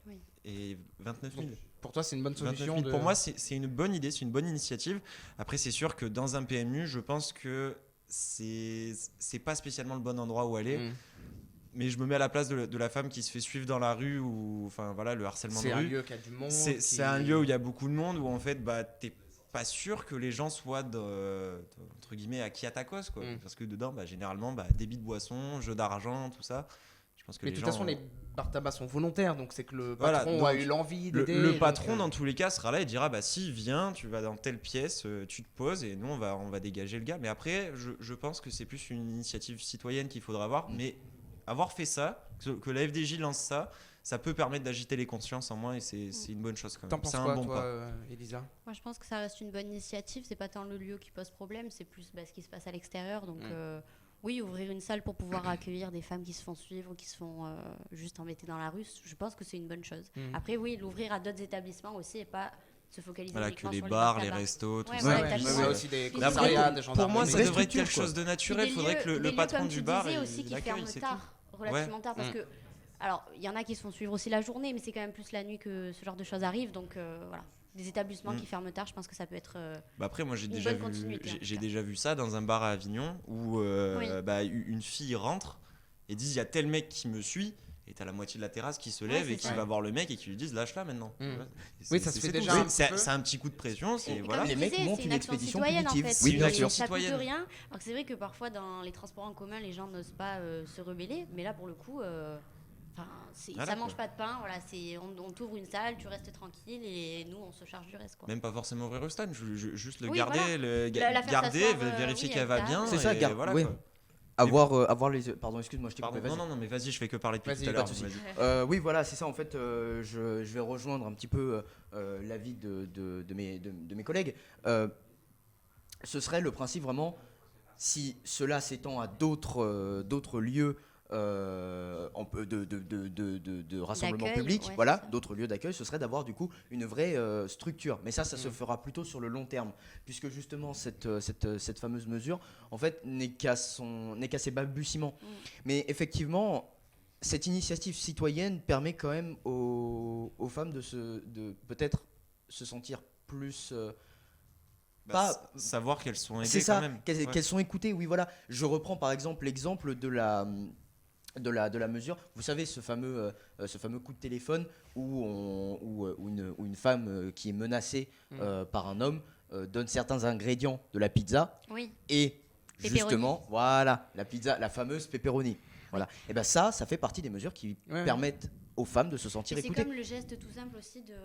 Oui. Et 29 000. Pour toi, c'est une bonne 29 solution 000. Pour moi, c'est une bonne idée, c'est une bonne initiative. Après, c'est sûr que dans un PMU, je pense que c'est pas spécialement le bon endroit où aller. Mais je me mets à la place de la femme qui se fait suivre dans la rue, ou enfin voilà, le harcèlement de rue. C'est un lieu qui a du monde. C'est un lieu où il y a beaucoup de monde, où en fait, t'es pas sûr que les gens soient entre guillemets acquis à ta cause, quoi. Parce que dedans, généralement, débit de boissons, jeu d'argent, tout ça. Je pense que mais de toute façon, les bars tabac sont volontaires, donc c'est que le patron donc, a eu l'envie d'aider. Le patron, dans tous les cas, sera là et dira si, viens, tu vas dans telle pièce, tu te poses, et nous, on va dégager le gars. Mais après, je pense que c'est plus une initiative citoyenne qu'il faudra avoir. Mais avoir fait ça, que la FDJ lance ça peut permettre d'agiter les consciences en moins, et c'est une bonne chose quand même. T'en penses c'est quoi, un bon toi, pas. Elisa? Moi, je pense que ça reste une bonne initiative. C'est pas tant le lieu qui pose problème, c'est plus ce qui se passe à l'extérieur. Donc, oui, ouvrir une salle pour pouvoir accueillir des femmes qui se font suivre ou qui se font juste embêter dans la rue, je pense que c'est une bonne chose. Après, oui, l'ouvrir à d'autres établissements aussi, et pas se focaliser uniquement que les sur bars, les les bars tabac. restos, tout Ouais, ça. voilà, Ouais, aussi des Puis commissariats, des Pour gendarmeries. moi, Une ça vraie devrait être structure, quelque chose de naturel. Il Des faudrait que lieux- le des lieux, patron comme du tu bar disais aussi, qui l'accueille, ferment c'est tard, tout. relativement tard, parce que alors il y en a qui se font suivre aussi la journée, mais c'est quand même plus la nuit que ce genre de choses arrive. Donc voilà, des établissements qui ferment tard, je pense que ça peut être Après, moi, j'ai une déjà bonne continuité, en tout j'ai cas. déjà vu ça dans un bar à Avignon, où une fille rentre et dit il y a tel mec qui me suit, et t'as la moitié de la terrasse qui se lève c'est et qui ça. va voir le mec et qui lui disent lâche-la maintenant. Oui, ça se fait tout. déjà un petit peu. C'est un petit coup de pression, c'est Et voilà. comme Les tu mecs disais, montent c'est une action expédition citoyenne, punitive. En fait. Oui, bien C'est- sûr. Ça coûte Citoyenne. rien. Alors que c'est vrai que parfois dans les transports en commun, les gens n'osent pas se rebeller, mais là pour le coup, ça mange pas de pain. Voilà, on t'ouvre une salle, tu restes tranquille et nous on se charge du reste, quoi. Même pas forcément ouvrir le stand, juste le Oui, garder, voilà. La faire garder, s'asseoir, vérifier oui, qu'elle à va table. bien. C'est ça, et garde. voilà, Oui. quoi. Avoir les. Pardon, excuse-moi, je t'ai coupé. Pardon, Vas-y. non, mais vas-y, je fais que parler depuis Vas-y, tout à l'heure. pas de souci. vas-y. Oui, voilà, c'est ça. En fait, je vais rejoindre un petit peu l'avis de mes collègues. Ce serait le principe vraiment, si cela s'étend à d'autres lieux de rassemblement D'accueil, public, ouais, voilà, c'est ça. d'autres lieux d'accueil, ce serait d'avoir du coup une vraie structure. Mais ça se fera plutôt sur le long terme, puisque justement cette fameuse mesure, en fait, n'est qu'à ses balbutiements. Mais effectivement, cette initiative citoyenne permet quand même aux femmes de peut-être se sentir plus Savoir qu'elles sont aidées c'est ça, quand même. qu'elles sont écoutées, oui, voilà. Je reprends par exemple l'exemple de la mesure. Vous savez, ce fameux coup de téléphone où une femme qui est menacée par un homme donne certains ingrédients de la pizza Oui. et Pepperoni. justement, voilà, la pizza, la fameuse pepperoni. Voilà. Et ben ça fait partie des mesures qui permettent aux femmes de se sentir Et c'est écoutées. comme le geste tout simple aussi de.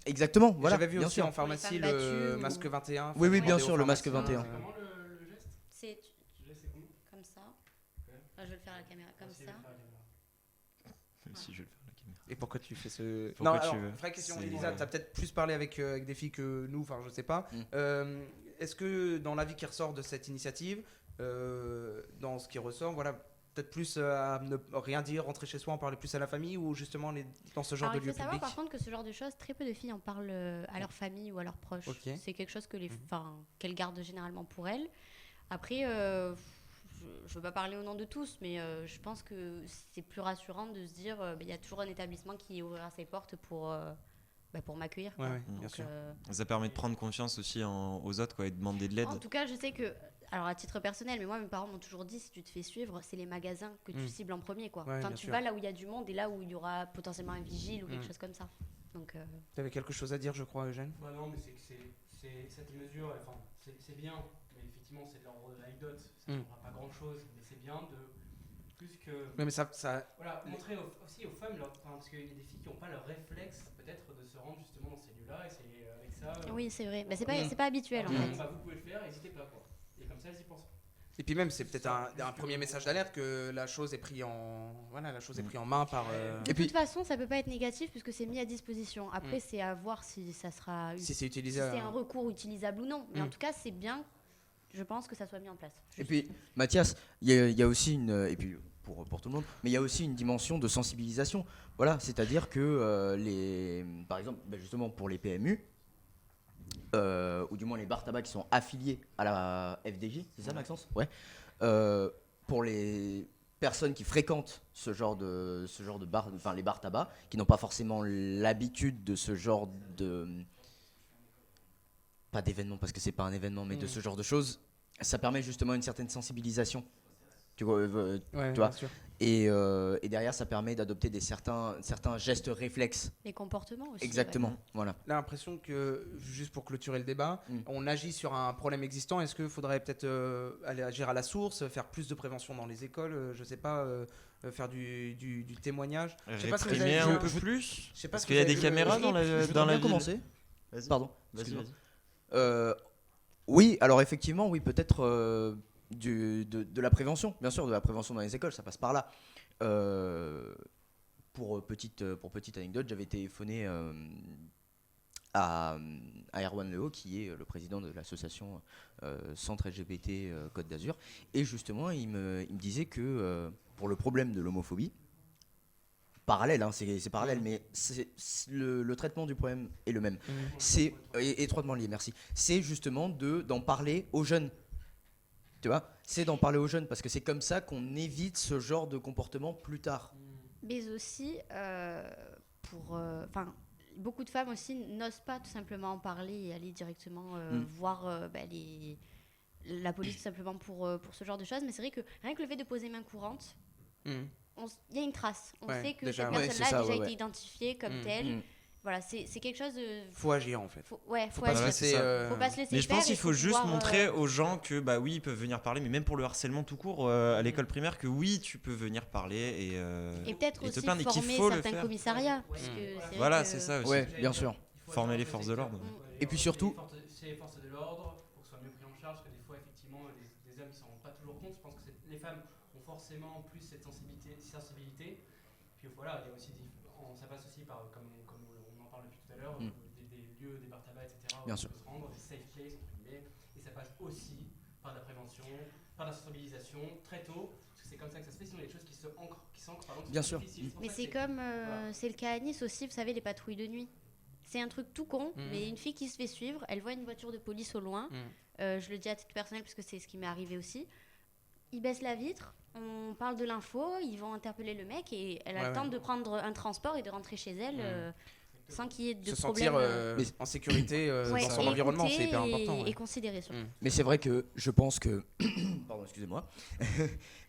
Exactement, voilà. J'avais vu bien aussi sûr. en pharmacie Pour les femmes le battues masque ou- 21. Oui, enfin, bien je sûr, le masque pharmacie, 21. Comment le geste C'est Le geste, c'est comment comme ça. Là, je vais le faire à la caméra comme Si, ça. Si je vais le faire à la caméra. Et pourquoi tu fais ce. Pourquoi non, tu alors, veux vraie question, C'est- Elisa, t'as peut-être plus parlé avec des filles que nous, enfin, je sais pas. Est-ce que dans l'avis qui ressort de cette initiative, dans ce qui ressort, voilà, peut-être plus à ne rien dire, rentrer chez soi, en parler plus à la famille ou justement dans ce genre Alors, de il lieu faut savoir public? par contre que ce genre de choses, très peu de filles en parlent à leur famille ou à leurs proches. Ok. C'est quelque chose que qu'elles gardent généralement pour elles. Après, je ne veux pas parler au nom de tous, mais je pense que c'est plus rassurant de se dire il y a toujours un établissement qui ouvrira ses portes pour m'accueillir. Ouais, quoi. ouais, bien Donc, sûr. Ça permet de prendre confiance aussi aux autres, quoi, et de demander de l'aide. En tout cas, je sais que, alors à titre personnel, mais moi, mes parents m'ont toujours dit, si tu te fais suivre, c'est les magasins que tu cibles en premier, quoi. Ouais, Enfin, bien tu sûr. vas là où il y a du monde et là où il y aura potentiellement un vigile ou quelque chose comme ça. Donc, T'avais quelque chose à dire, je crois, Eugène? Bah non, mais c'est cette mesure, enfin, c'est bien, mais effectivement, c'est de l'ordre de l'anecdote. Ça ne changera pas grand-chose, mais c'est bien de plus que. Oui, mais ça... Voilà, montrer aussi aux femmes, parce qu'il y a des filles qui n'ont pas le réflexe, peut-être, de se rendre justement dans ces lieux-là, et c'est avec ça. oui, c'est vrai. Mais c'est pas habituel, en fait. Bah, vous pouvez le faire, n'hésitez pas, quoi. Et comme ça, elles y pensent. Et puis même, c'est peut-être un premier message d'alerte que la chose est prise en main par. De toute façon, ça peut pas être négatif puisque c'est mis à disposition. Après, c'est à voir si ça sera Si c'est utilisé. si c'est un recours utilisable ou non. Mais en tout cas, c'est bien, je pense, que ça soit mis en place. Et puis, Mathias, il y a aussi une. Et puis, pour tout le monde, mais il y a aussi une dimension de sensibilisation. Voilà, c'est-à-dire que, par exemple, justement pour les PMU, ou du moins les bars tabac qui sont affiliés à la FDJ, c'est ça, Maxence ? Ouais. Pour les personnes qui fréquentent ce genre de bar, enfin les bars tabac, qui n'ont pas forcément l'habitude de ce genre de. Pas d'événement, parce que c'est pas un événement, mais de ce genre de choses, ça permet justement une certaine sensibilisation. Tu vois, tu vois. Et derrière, ça permet d'adopter certains gestes réflexes. Les comportements aussi. Exactement, Ouais. voilà. J'ai l'impression que, juste pour clôturer le débat, on agit sur un problème existant. Est-ce qu'il faudrait peut-être aller agir à la source, faire plus de prévention dans les écoles, je sais pas, faire du témoignage. Je sais pas si vous Réprimer avez vu un peu plus. Je sais pas Parce si qu'il y a vous avez des vu caméras dans la Je dans la bien ville. commencer. Vas-y. Pardon. Vas-y, excuse-moi. vas-y. Oui, alors effectivement, oui, peut-être de la prévention, bien sûr, de la prévention dans les écoles, ça passe par là. Pour petite anecdote, j'avais téléphoné à Erwan Lehaut, qui est le président de l'association Centre LGBT Côte d'Azur, et justement, il me disait que pour le problème de l'homophobie, parallèle, hein, c'est parallèle, mais le traitement du problème est le même. C'est étroitement lié, merci. C'est justement d'en parler aux jeunes. Tu vois, c'est d'en parler aux jeunes parce que c'est comme ça qu'on évite ce genre de comportement plus tard. Mais aussi, beaucoup de femmes aussi n'osent pas tout simplement en parler et aller directement voir la police tout simplement pour ce genre de choses. Mais c'est vrai que rien que le fait de poser main courante, il y a une trace. On sait que déjà, cette ouais, personne-là c'est a ça, déjà ouais. été identifiée comme telle. Voilà, c'est quelque chose de... Faut agir en fait. Faut Faut pas se agir. laisser. Faut pas se laisser Mais je faire pense et qu'il faut faut juste pouvoir, montrer aux gens que bah oui ils peuvent venir parler, mais même pour le harcèlement tout court à l'école primaire, que oui tu peux venir parler et peut-être et te aussi plaindre et qu'il former faut le certains faire. commissariats. Parce que c'est vrai Voilà, que- c'est ça aussi. Ouais, bien sûr. Former les forces de l'ordre. Et puis surtout, C'est les forces de l'ordre pour que ce soit mieux pris en charge, parce que des fois, effectivement, les hommes ne s'en rendent pas toujours compte. Je pense que les femmes ont forcément plus cette sensibilité. Puis voilà, il y a aussi ça passe aussi par, comme on en parle depuis tout à l'heure, des lieux, des bars tabac, etc. Bien où sûr. on peut se rendre, des safe places, entre guillemets. Et ça passe aussi par la prévention, par la sensibilisation, très tôt. Parce que c'est comme ça que ça se fait, sinon il y a des choses qui s'ancrent, pardon, qui Bien sont sûr. difficiles. pour Mais ça c'est que comme, voilà. c'est le cas à Nice aussi, vous savez, les patrouilles de nuit. C'est un truc tout con, mais une fille qui se fait suivre, elle voit une voiture de police au loin. Je le dis à titre personnel parce que c'est ce qui m'est arrivé aussi. Ils baissent la vitre, on parle de l'info, ils vont interpeller le mec et elle a le temps de prendre un transport et de rentrer chez elle sans qu'il y ait de Se problème. sentir en sécurité Ouais, dans son et environnement, écouter c'est hyper important. et considérer surtout. mais c'est vrai que je pense que. Pardon, excusez-moi.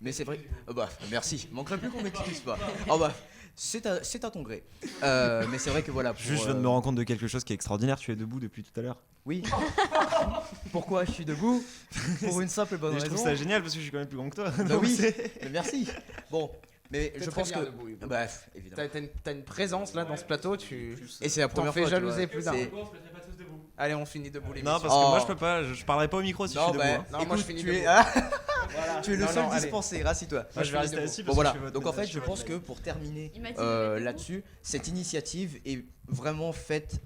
Mais c'est vrai. Oh bah, merci. Il manquerait plus qu'on m'excuse pas. Oh bah, c'est à ton gré. Mais c'est vrai que voilà. Juste, je viens de me rendre compte de quelque chose qui est extraordinaire. Tu es debout depuis tout à l'heure. Oui. Pourquoi je suis debout? Pour une simple bonne Et je raison. trouve ça génial parce que je suis quand même plus grand que toi. Bah Donc oui. c'est- Mais merci. Bon, mais T'es je très pense bien que. debout, Hugo. Bref, évidemment. T'as une présence là dans ce plateau, Et c'est la t'en première fais fois. tu jalouser vois. plus d'un. C'est- On se mettrait pas tous debout. Allez, on finit debout les Non, parce que Oh. moi je peux pas. Je parlerai pas au micro si je Non, suis debout. bah, hein. Non, moi, je écoute, finis tu es, debout. tu es le Non, seul non, allez. dispensé, rassure-toi. Moi je vais rester debout. assis Bon parce voilà, que je vais donc en voter. fait je pense que pour terminer Il m'a dit de me mettre debout. là-dessus, cette initiative est vraiment faite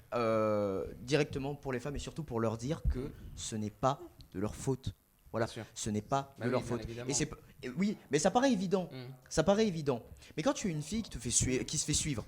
directement pour les femmes et surtout pour leur dire que ce n'est pas de leur faute. Voilà, Bien sûr. ce n'est pas Bah de oui, leur bien faute. évidemment. Et c'est oui, mais ça paraît évident. Mm. Ça paraît évident. Mais quand tu es une fille qui qui se fait suivre,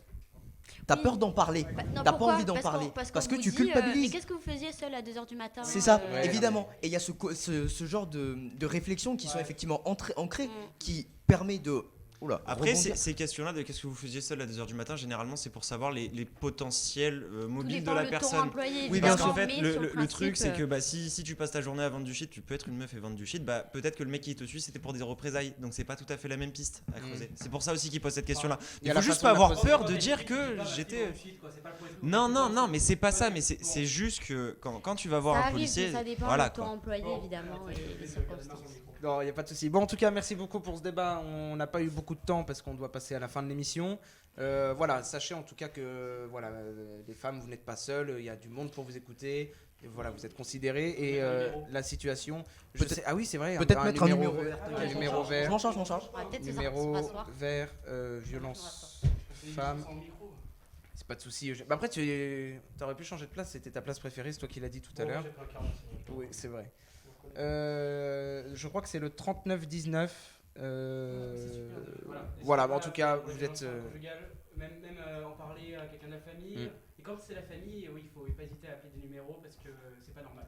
t'as Oui. peur d'en parler. Bah, non, T'as pas pourquoi envie d'en Parce qu'on- parler parce parce qu'on que vous tu dit, culpabilises. mais qu'est-ce que vous faisiez seul à 2h du matin C'est ça, Ouais. évidemment. Et il y a ce genre de réflexions qui sont effectivement ancrées, Mm. qui permet de. Oula, Après, rebondir. ces questions-là de qu'est-ce que vous faisiez seul à 2h du matin, généralement, c'est pour savoir les potentiels Tout mobiles de dépend la le ton personne. employé, Oui, bien Parce sûr. qu'en fait, mais le, sur le- le principe, truc, c'est que bah, si tu passes ta journée à vendre du shit, tu peux être une meuf et vendre du shit, bah, peut-être que le mec qui te suit, c'était pour des représailles. Donc, c'est pas tout à fait la même piste à creuser. C'est pour ça aussi qu'il pose cette question-là. Il y a Il la faut juste façon pas de la avoir poser. peur de dire que j'étais. Non, mais c'est pas ça. Mais c'est juste que quand tu vas voir ça un arrive, policier, mais ça dépend voilà de ton quoi. employé évidemment et les circonstances. Non, il n'y a pas de souci. Bon, en tout cas, merci beaucoup pour ce débat. On n'a pas eu beaucoup de temps parce qu'on doit passer à la fin de l'émission. Voilà, sachez en tout cas que voilà, les femmes, vous n'êtes pas seules. Il y a du monde pour vous écouter. Et voilà, vous êtes considérés et la situation. Ah oui, c'est vrai. Peut-être mettre un numéro vert. Un vert. numéro Je vert. m'en charge. On va peut-être se Numéro rasseoir. vert, violence femme. C'est pas de souci. Bah après, tu aurais pu changer de place. C'était ta place préférée. C'est toi qui l'as dit tout à l'heure. Oui, c'est vrai. Je crois que c'est le 39-19. Voilà, en tout cas, vous êtes. Même en parler à quelqu'un de la famille. Et quand c'est la famille, oui, il faut pas hésiter à appeler des numéros parce que c'est pas normal.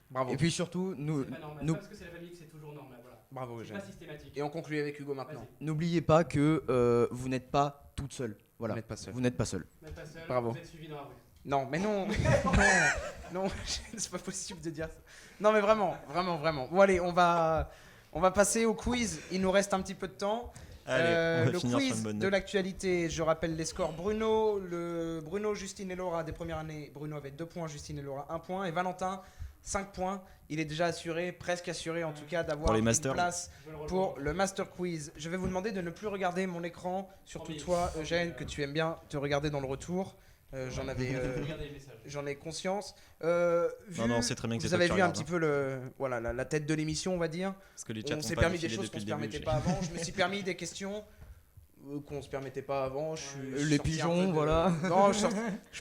Bravo. Et puis surtout, C'est pas normal. C'est pas parce que c'est la famille que c'est toujours normal. Voilà. Bravo, C'est Eugène. pas systématique. Et on conclut avec Hugo maintenant. n'oubliez pas que vous n'êtes pas toute seule. Voilà. Vous n'êtes pas seul. Vous n'êtes pas seul. Même pas seul, Bravo. vous êtes suivi dans la rue. Non, mais non. non, c'est pas possible de dire ça. Non, mais vraiment. Bon, allez, on va passer au quiz. Il nous reste un petit peu de temps. Allez, on va le finir sur quiz une bonne de note. l'actualité, je rappelle les scores. Bruno, Justine et Laura des premières années. Bruno avait 2 points, Justine et Laura 1 point. Et Valentin, 5 points. Il est déjà assuré, presque assuré en tout cas, d'avoir Pour les une masters. place Je veux le pour rejoindre. le Master Quiz. Je vais vous demander de ne plus regarder mon écran, surtout Promis. toi, Eugène, que tu aimes bien te regarder dans le retour. J'en avais, Regardez les messages. j'en ai conscience. Non, c'est très bien que c'est vous toi avez qui vu un regardes, petit peu la tête de l'émission, on va dire. Parce que les chats On ont s'est pas permis des défilé choses qu'on depuis se le début. permettait pas avant. Je me suis permis des questions qu'on se permettait pas avant. Je suis Les sorti un pigeons, peu de- voilà. Non, je suis pas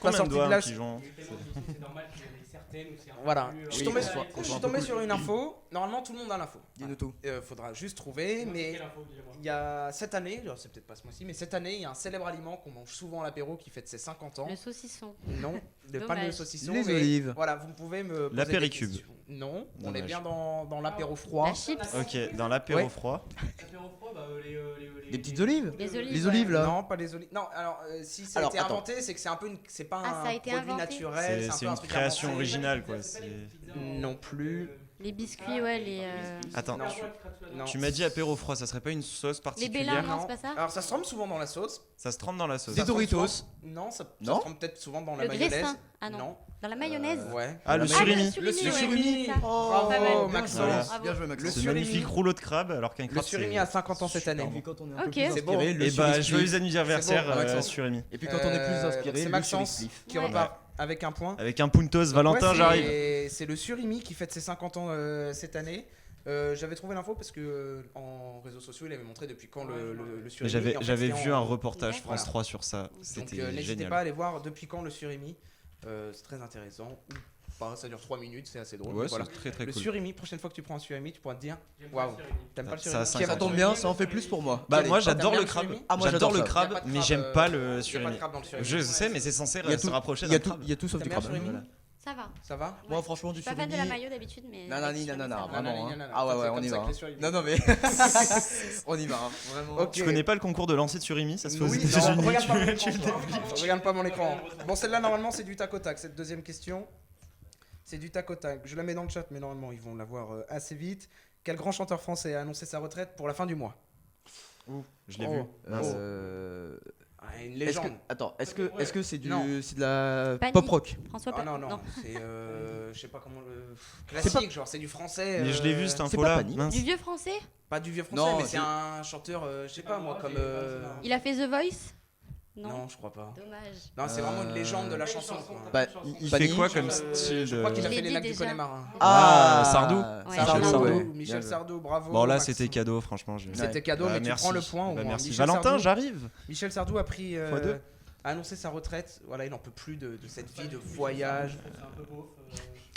Combien de sorti doigts de un là. pigeon Il est tellement difficile, c'est normal qu'il y en ait certaines où c'est un peu Voilà. plus, Je suis Oui, tombé, qu'on soit- qu'on je soit suis un peu tombé plus- sur une info. Normalement, tout le monde a l'info. Dis-nous tout. Faudra juste trouver, mais Quelle info, dis-moi. il y a cette année, alors c'est peut-être pas ce mois-ci, mais cette année, il y a un célèbre aliment qu'on mange souvent à l'apéro qui fête ses 50 ans. Le saucisson. Non, pas Dommage. le saucisson. Les mais olives. Voilà, vous pouvez me poser L'apéricube. des questions. Non, on est Dommage. bien dans l'apéro froid. La chips. Ok, dans l'apéro Ouais. froid. L'apéro froid, bah, Des petites olives. Les olives. Les olives là. Non, pas les olives. Non, alors si ça a Alors, été attends. inventé, c'est que c'est un peu c'est pas Ah, ça a un été produit inventé. naturel, C'est un peu une un truc création inventé. originale, quoi. Non plus. Les biscuits, ouais, les. Attends, Non. Non. tu m'as dit apéro froid, ça serait pas une sauce Les particulière bélins, non, c'est pas ça. Alors ça se trempe souvent dans la sauce. Ça se trempe dans la sauce. Des Ça se trempe Doritos. souvent- Non, ça Non se trempe peut-être souvent dans la Le mayonnaise. graissin. Ah non. Dans la mayonnaise. Ouais. Ah, le Ah, surimi. le surimi, ouais, surimi. c'est ça. Bravo, Pas mal. Maxence. Voilà. Bravo. Bien joué, Max. Le Ce surimi. magnifique rouleau de crabe, alors qu'un Le crabe surimi c'est- a 50 ans cette année. Et puis quand on est un peu Ok. plus C'est beau. inspiré, le Et bah, surimi joyeux spliff. anniversaire, C'est beau, Maxence. surimi. Et puis quand on est plus inspiré, donc c'est le Maxence surimi spliff. qui Ouais. repart avec un point. Avec un puntos, Valentin, Ouais, j'arrive. C'est le surimi qui fête ses 50 ans cette année. J'avais trouvé l'info parce que en réseaux sociaux il avait montré depuis quand le Mais surimi. J'avais en fait, j'avais c'était vu en- un reportage Ouais. France Voilà. 3 sur ça. Donc C'était n'hésitez génial. pas à aller voir depuis quand le surimi. C'est très intéressant. Ou pas, ça dure 3 minutes, c'est assez drôle. Ouais, mais voilà. c'est très très Le cool. surimi, prochaine fois que tu prends un surimi, tu pourras te dire waouh, t'aimes pas le Ça surimi a Qui 50 aime Ça le tombe surimi bien, ça en fait plus pour moi. Bah Allez, moi t'aimes j'adore bien le le crabe. surimi Ah, moi, J'adore le j'adore ça. Y a crabe, pas de mais crabe, j'aime pas y a le pas de surimi. crabe dans le surimi. Je sais, mais c'est censé Il y a se tout- rapprocher il y a d'un tout- crabe. il y a tout sauf T'aimes du bien crabe. le surimi Voilà. Ça va. Ça va Moi franchement Je du suis pas fan de surimi. la mayo d'habitude, mais. Nanani, avec nanana, surimi, ça va. vraiment. Nanani, nanana. Ah ouais, C'est ouais, comme on y ça va. que les surimis. Non, non, mais on y va, hein, vraiment. Ok. Tu connais pas le concours de lancer de surimi? Ça se fait aux Oui, États-Unis. non, regarde pas mon tu- écran. Regarde pas mon écran. Bon, celle-là, normalement, c'est du tac au tac. Cette deuxième question, c'est du tac au tac. Je la mets dans le chat, mais normalement, ils vont la voir assez vite. Quel grand chanteur français a annoncé sa retraite pour la fin du mois? Je l'ai Oh. vu. Ah, une Est-ce que, légende. attends, est-ce que c'est Non. c'est de la Panique. pop rock? François Ah non, Pérez. non, c'est. Je sais pas comment le. Classique, genre, c'est du français. Mais je l'ai vu cette c'est info-là. pas Panic. Mince. Du vieux français. Pas du vieux français, Non, mais c'est je- un chanteur, je sais pas moi, comme. Il a fait The Voice. Non, je crois pas. Dommage. Non, c'est vraiment une légende de la chanson. quoi. Bah, Il Panic. fait quoi comme style Je crois de- qu'il a Je fait l'ai les lacs dit du déjà. Connemara. Ah, Sardou. Ouais, Sardou, Sardou, ouais. Michel Bien Sardou, bravo. Bon là Maxime. c'était cadeau franchement. C'était cadeau, Bah, mais tu merci. prends le point au Bah, moins. merci. Michel Valentin, Sardou- j'arrive. Michel Sardou a pris Fois deux. a annoncé sa retraite. Voilà, il n'en peut plus de cette vie de voyage. C'est un peu beauf.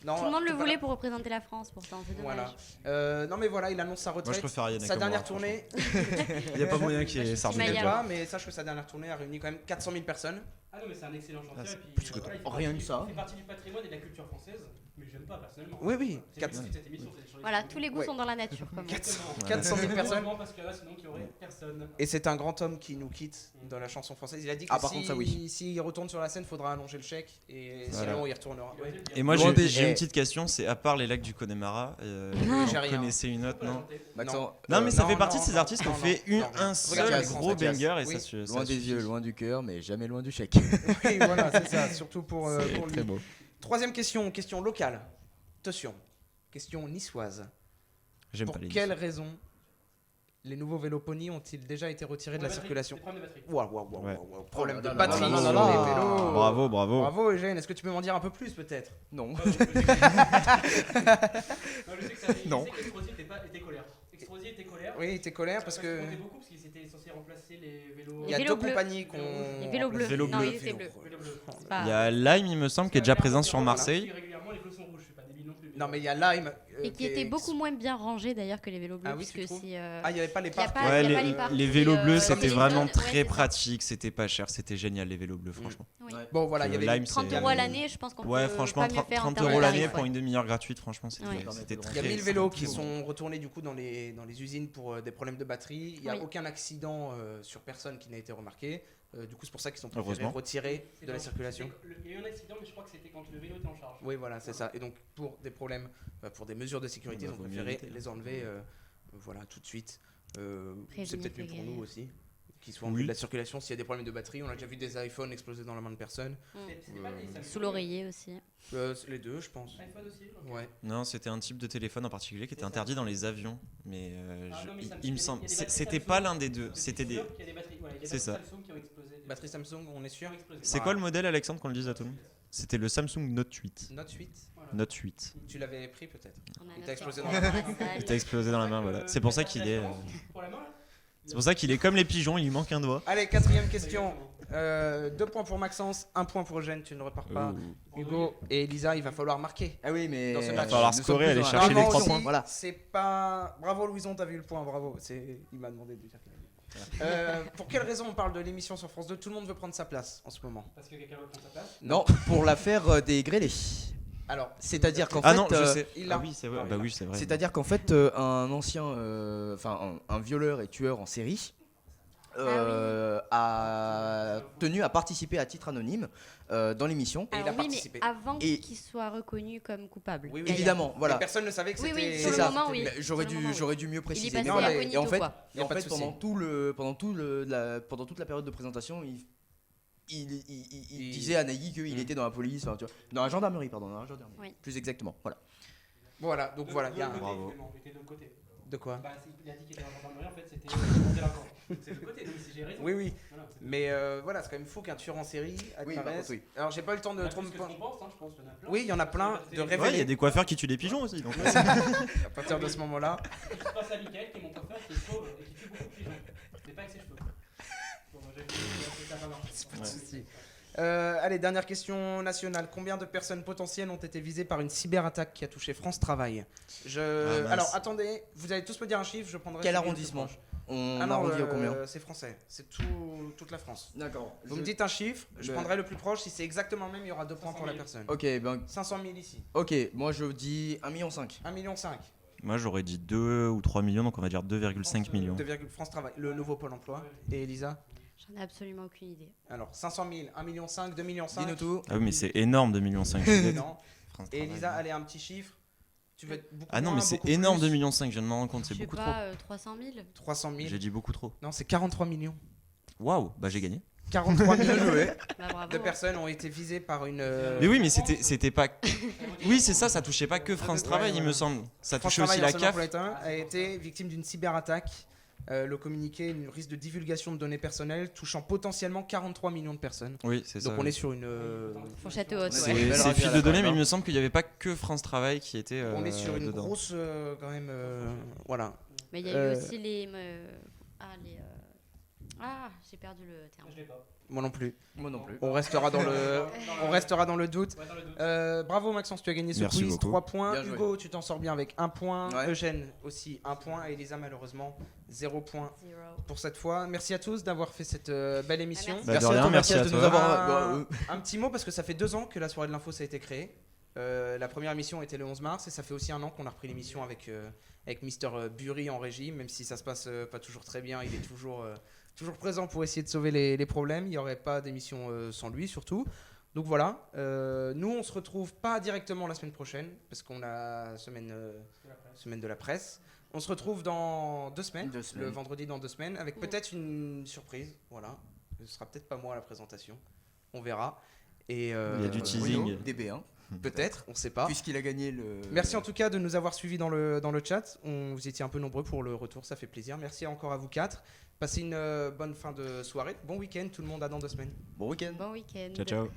Non, Tout le monde le c'est pas voulait la- pour représenter la France, pourtant. C'est dommage. Voilà. Non mais voilà, il annonce sa Moi je retraite. préfère Yann Sa dernière tournée, Il n'y a pas moyen qu'il y ait Sardou Maya. je sais déjà. pas, mais sache que sa dernière tournée a réuni quand même 400 000 personnes. Ah non, mais c'est un excellent chanteur. Ah, c'est et puis, plus que voilà, il fait rien partie- que ça. Il fait partie du patrimoine et de la culture française, mais j'aime pas personnellement. Oui, oui. C'est 400 le but de cette émission, c'est sur les Voilà, surnoms. tous les goûts Ouais. sont dans la nature. Comme on dit. 400 000 personnes. Heureusement, parce que là, sinon, il y aurait personne. Et c'est un grand homme qui nous quitte dans la chanson française. Il a dit que Ah, par contre, ça, oui. s'il retourne sur la scène, faudra allonger le chèque et Voilà. sinon il retournera. Et moi Loin des- j'ai une eh. petite question, c'est à part les lacs du Connemara, J'ai vous rien. connaissez une autre non? Maxence, Non mais ça non, fait partie non, de ces non, artistes qui ont non, fait non, non. un Regarde seul l'écran, gros Mathias. banger et Oui. ça loin des suffit. yeux, loin du cœur, mais jamais loin du chèque. Oui, voilà, c'est ça, surtout pour lui. Très beau. Troisième question, question locale. Attention, question niçoise. J'aime Pour pas les quelle raison Les nouveaux vélos Pony ont-ils déjà été retirés de la circulation? Des problèmes de batterie. Waouh. Problème de là là batterie là là sur là les là. vélos. Bravo. Bravo Eugène, est-ce que tu peux m'en dire un peu plus peut-être? Non. Non, je sais que ça Non. Je sais qu'Explosive était colère. Explosive était colère. Oui, t'es colère parce que comptait beaucoup parce qu'ils étaient censés remplacer les vélos. il y a vélos deux bleus. compagnies qu'on. Les vélos bleus. Vélo Non, bleu. ils étaient bleus. Vélos bleus. Pas- Il y a Lime, il me semble, qui est déjà présent sur Marseille. Régulièrement, les vélos sont rouges, je suis pas débile non plus. Non, mais il y a Lime. Et qui étaient beaucoup moins bien rangés d'ailleurs que les vélos bleus. Ah oui, tu puisque trouves c'est. Ah, il n'y avait pas les y a parcs. pas- Ouais, il y a pas les, les parcs, les et, vélos bleus, comme c'était les vraiment zones, très ouais, c'est ça. pratique, c'était pas cher, c'était génial les vélos bleus, franchement. Oui. Ouais. Bon, voilà, il y avait Lime, 30 c'est- euros à l'année, je pense qu'on Ouais, peut franchement, pas mieux faire en 30 termes de euros l'année tarifs, pour ouais. une demi-heure gratuite, franchement, c'était Ouais. c'était Il y a très 1000 vélos très qui bon. sont retournés du coup dans les usines pour des problèmes de batterie. Il n'y a Oui. aucun accident sur personne qui n'a été remarqué. Du coup, c'est pour ça qu'ils sont préférés Heureusement. retirer de la circulation. Il y a eu un accident, mais je crois que c'était quand le vélo était en charge. Oui, voilà, c'est ça. Et donc, pour des problèmes, pour des mesures de sécurité, ils Bah, ont vaut mieux préféré éviter. les enlever voilà, tout de suite. C'est Prévenir peut-être mieux que pour guérir. nous aussi, qu'ils soient enlevés Oui. de la circulation s'il y a des problèmes de batterie. On a déjà vu des iPhones exploser dans la main de personnes. C'était pas des Samsung. Sous l'oreiller aussi. Les deux, je pense. iPhone aussi. ok. Ouais. Non, c'était un type de téléphone en particulier qui était interdit dans les avions, mais Ah non, mais Samsung, il me il y a semble, des batteries c'était Samsung. pas l'un des deux, c'était des. sûr qu'il y a des batteries. Voilà, il y a des C'est batteries ça. Samsung qui ont explosé. Batterie Samsung, on est sûr. Qui ont explosé. C'est quoi le modèle, Alexandre, qu'on le dise à tout le monde? C'était le Samsung Note 8. Note 8, Voilà. Note 8. tu l'avais pris peut-être. On a Il notre t'a explosé salle. dans la main. Il t'a explosé dans la main, voilà. C'est pour ça qu'il est. Pour la main, là C'est pour ça qu'il est comme les pigeons, il lui manque un doigt. Allez, quatrième question. 2 points pour Maxence, 1 point pour Eugène, tu ne repars pas. Hugo et Elisa, il va falloir marquer. Ah oui, mais Dans ce il match. va falloir scorer, aller chercher les Bravo 3 aussi, points. Voilà. C'est pas. Bravo Louison, t'as vu le point, bravo. Il m'a demandé de dire qu'il avait le point. Pour quelle raison on parle de l'émission sur France 2? Tout le monde veut prendre sa place en ce moment. Parce que quelqu'un veut prendre sa place. Non, pour l'affaire des grêlés. Alors, C'est-à-dire qu'en Ah fait, non, je sais. il Ah a- oui, c'est vrai. Ah, Bah il a- oui, c'est vrai. c'est-à-dire qu'en fait, un ancien, enfin un violeur et tueur en série a tenu à participer à titre anonyme dans l'émission. Et il a Alors oui, mais participé. avant Et- qu'il soit reconnu comme coupable. Oui, oui. d'ailleurs. Évidemment, voilà. Et personne ne savait que Oui, c'était. oui, C'est sur le ça. moment, oui. Mais J'aurais Sur le moment, oui. dû mieux Il est préciser. passé Non, mais- incognito, et en fait, quoi. Y a pas de souci. pendant toute la période de présentation, il disait à Nagui qu'il était dans la police, enfin, tu vois, dans la gendarmerie, pardon, dans la gendarmerie. Oui. Plus exactement, voilà. Voilà, donc voilà, il y a un. Bravo. Il était de l'autre côté. De quoi? Bah, il a dit qu'il était dans la gendarmerie, en fait, c'était un délinquant. C'est de côté, donc si j'ai raison. Oui, oui. Voilà, c'est- Mais voilà, c'est quand même fou qu'un tueur en série Oui, apparaisse. par contre, oui. Alors, j'ai pas eu le temps Il y en de a trop me. plus que ce qu'on pense, hein, je pense qu'il y en a plein. Oui, il y en a plein de Ouais, il y a révélés des coiffeurs qui tuent des pigeons aussi. Donc. à partir de ce moment-là. Je pense à Mickaël, qui est mon coiffeur, qui est chauve et qui tue beaucoup de pigeons. Mais pas avec ses cheveux. Bon, j'ai vu que ça va marcher. Pas de souci. Allez, dernière question nationale. Combien de personnes potentielles ont été visées par une cyberattaque qui a touché France Travail? Ah, mince. Alors, attendez, vous allez tous me dire un chiffre, je prendrai. Quel celui le plus arrondissement? proche. On Ah non, arrondit à combien? c'est français, c'est toute la France. D'accord. Vous me dites un chiffre, je Le- prendrai le plus proche. Si c'est exactement le même, il y aura 2 points pour la 500 000. personne. Ok, ben, 500 000 ici. ok, moi je dis 1,5 million. 1,5 million. Moi, j'aurais dit 2 ou 3 millions, donc on va dire 2,5 millions. 2, France Travail, le nouveau Pôle emploi. Et Elisa? J'en ai absolument aucune idée. Alors, 500 000, 1,5 million, 2,5 millions. Dis-nous tout. Ah oui, mais c'est énorme, 2,5 millions. Non. Et Elisa, allez, un petit chiffre. Tu veux être beaucoup Ah non, moins, mais c'est beaucoup énorme, plus 2,5 millions, je viens de m'en rendre compte, Je c'est sais beaucoup trop. pas, 300 000. 300 000. J'ai dit beaucoup trop. Non, c'est 43 millions. Waouh, bah j'ai gagné. 43 millions Bah, bravo. de personnes ont été visées par une. Mais oui, mais c'était pas. Oui, c'est ça, ça touchait pas que France Ouais, Travail, il ouais. me semble. Ça France touchait aussi Travail, la Arsenal CAF. Politain, a été victime d'une cyberattaque. Le communiqué risque de divulgation de données personnelles touchant potentiellement 43 millions de personnes. Oui, c'est ça. Donc on est sur une. Fourchette haute, C'est- ouais. belle C'est radio fil à de la données, fin, mais hein. il me semble qu'il n'y avait pas que France Travail qui était. On est sur une dedans. grosse quand même. Voilà. Mais il y a eu aussi les. J'ai perdu le terme. Je l'ai pas. Moi non plus. Moi non plus. On restera dans le. On restera dans le doute. Ouais, dans le doute. Bravo Maxence, tu as gagné ce Merci quiz, beaucoup. 3 points. Bien joué. Hugo, tu t'en sors bien avec 1 point. Ouais. Eugène aussi 1 point. Et Elisa, malheureusement, 0 point Zero. pour cette fois. Merci à tous d'avoir fait cette belle émission. merci. Bah, de Merci à rien, toi, merci à de toi. nous avoir. Un petit mot parce que ça fait 2 ans que la soirée de l'info ça a été créé. La première émission était le 11 mars et ça fait aussi 1 an qu'on a repris l'émission avec Mister Bury en régie, même si ça se passe pas toujours très bien, il est toujours présent pour essayer de sauver les problèmes. Il n'y aurait pas d'émission sans lui surtout. Donc voilà, nous on se retrouve pas directement la semaine prochaine parce qu'on a semaine de la presse. On se retrouve dans 2 semaines, 2 semaines. le vendredi dans 2 semaines, avec peut-être une surprise. Voilà, ce sera peut-être pas moi à la présentation, on verra. Et Il y a du teasing. DB1. Peut-être, on sait pas. Puisqu'il a gagné le. Merci en tout cas de nous avoir suivis dans le chat. Vous étiez un peu nombreux pour le retour, ça fait plaisir. Merci encore à vous 4. Passez une bonne fin de soirée. Bon week-end tout le monde, à dans 2 semaines. Bon week-end. Bon week-end. Ciao, ciao.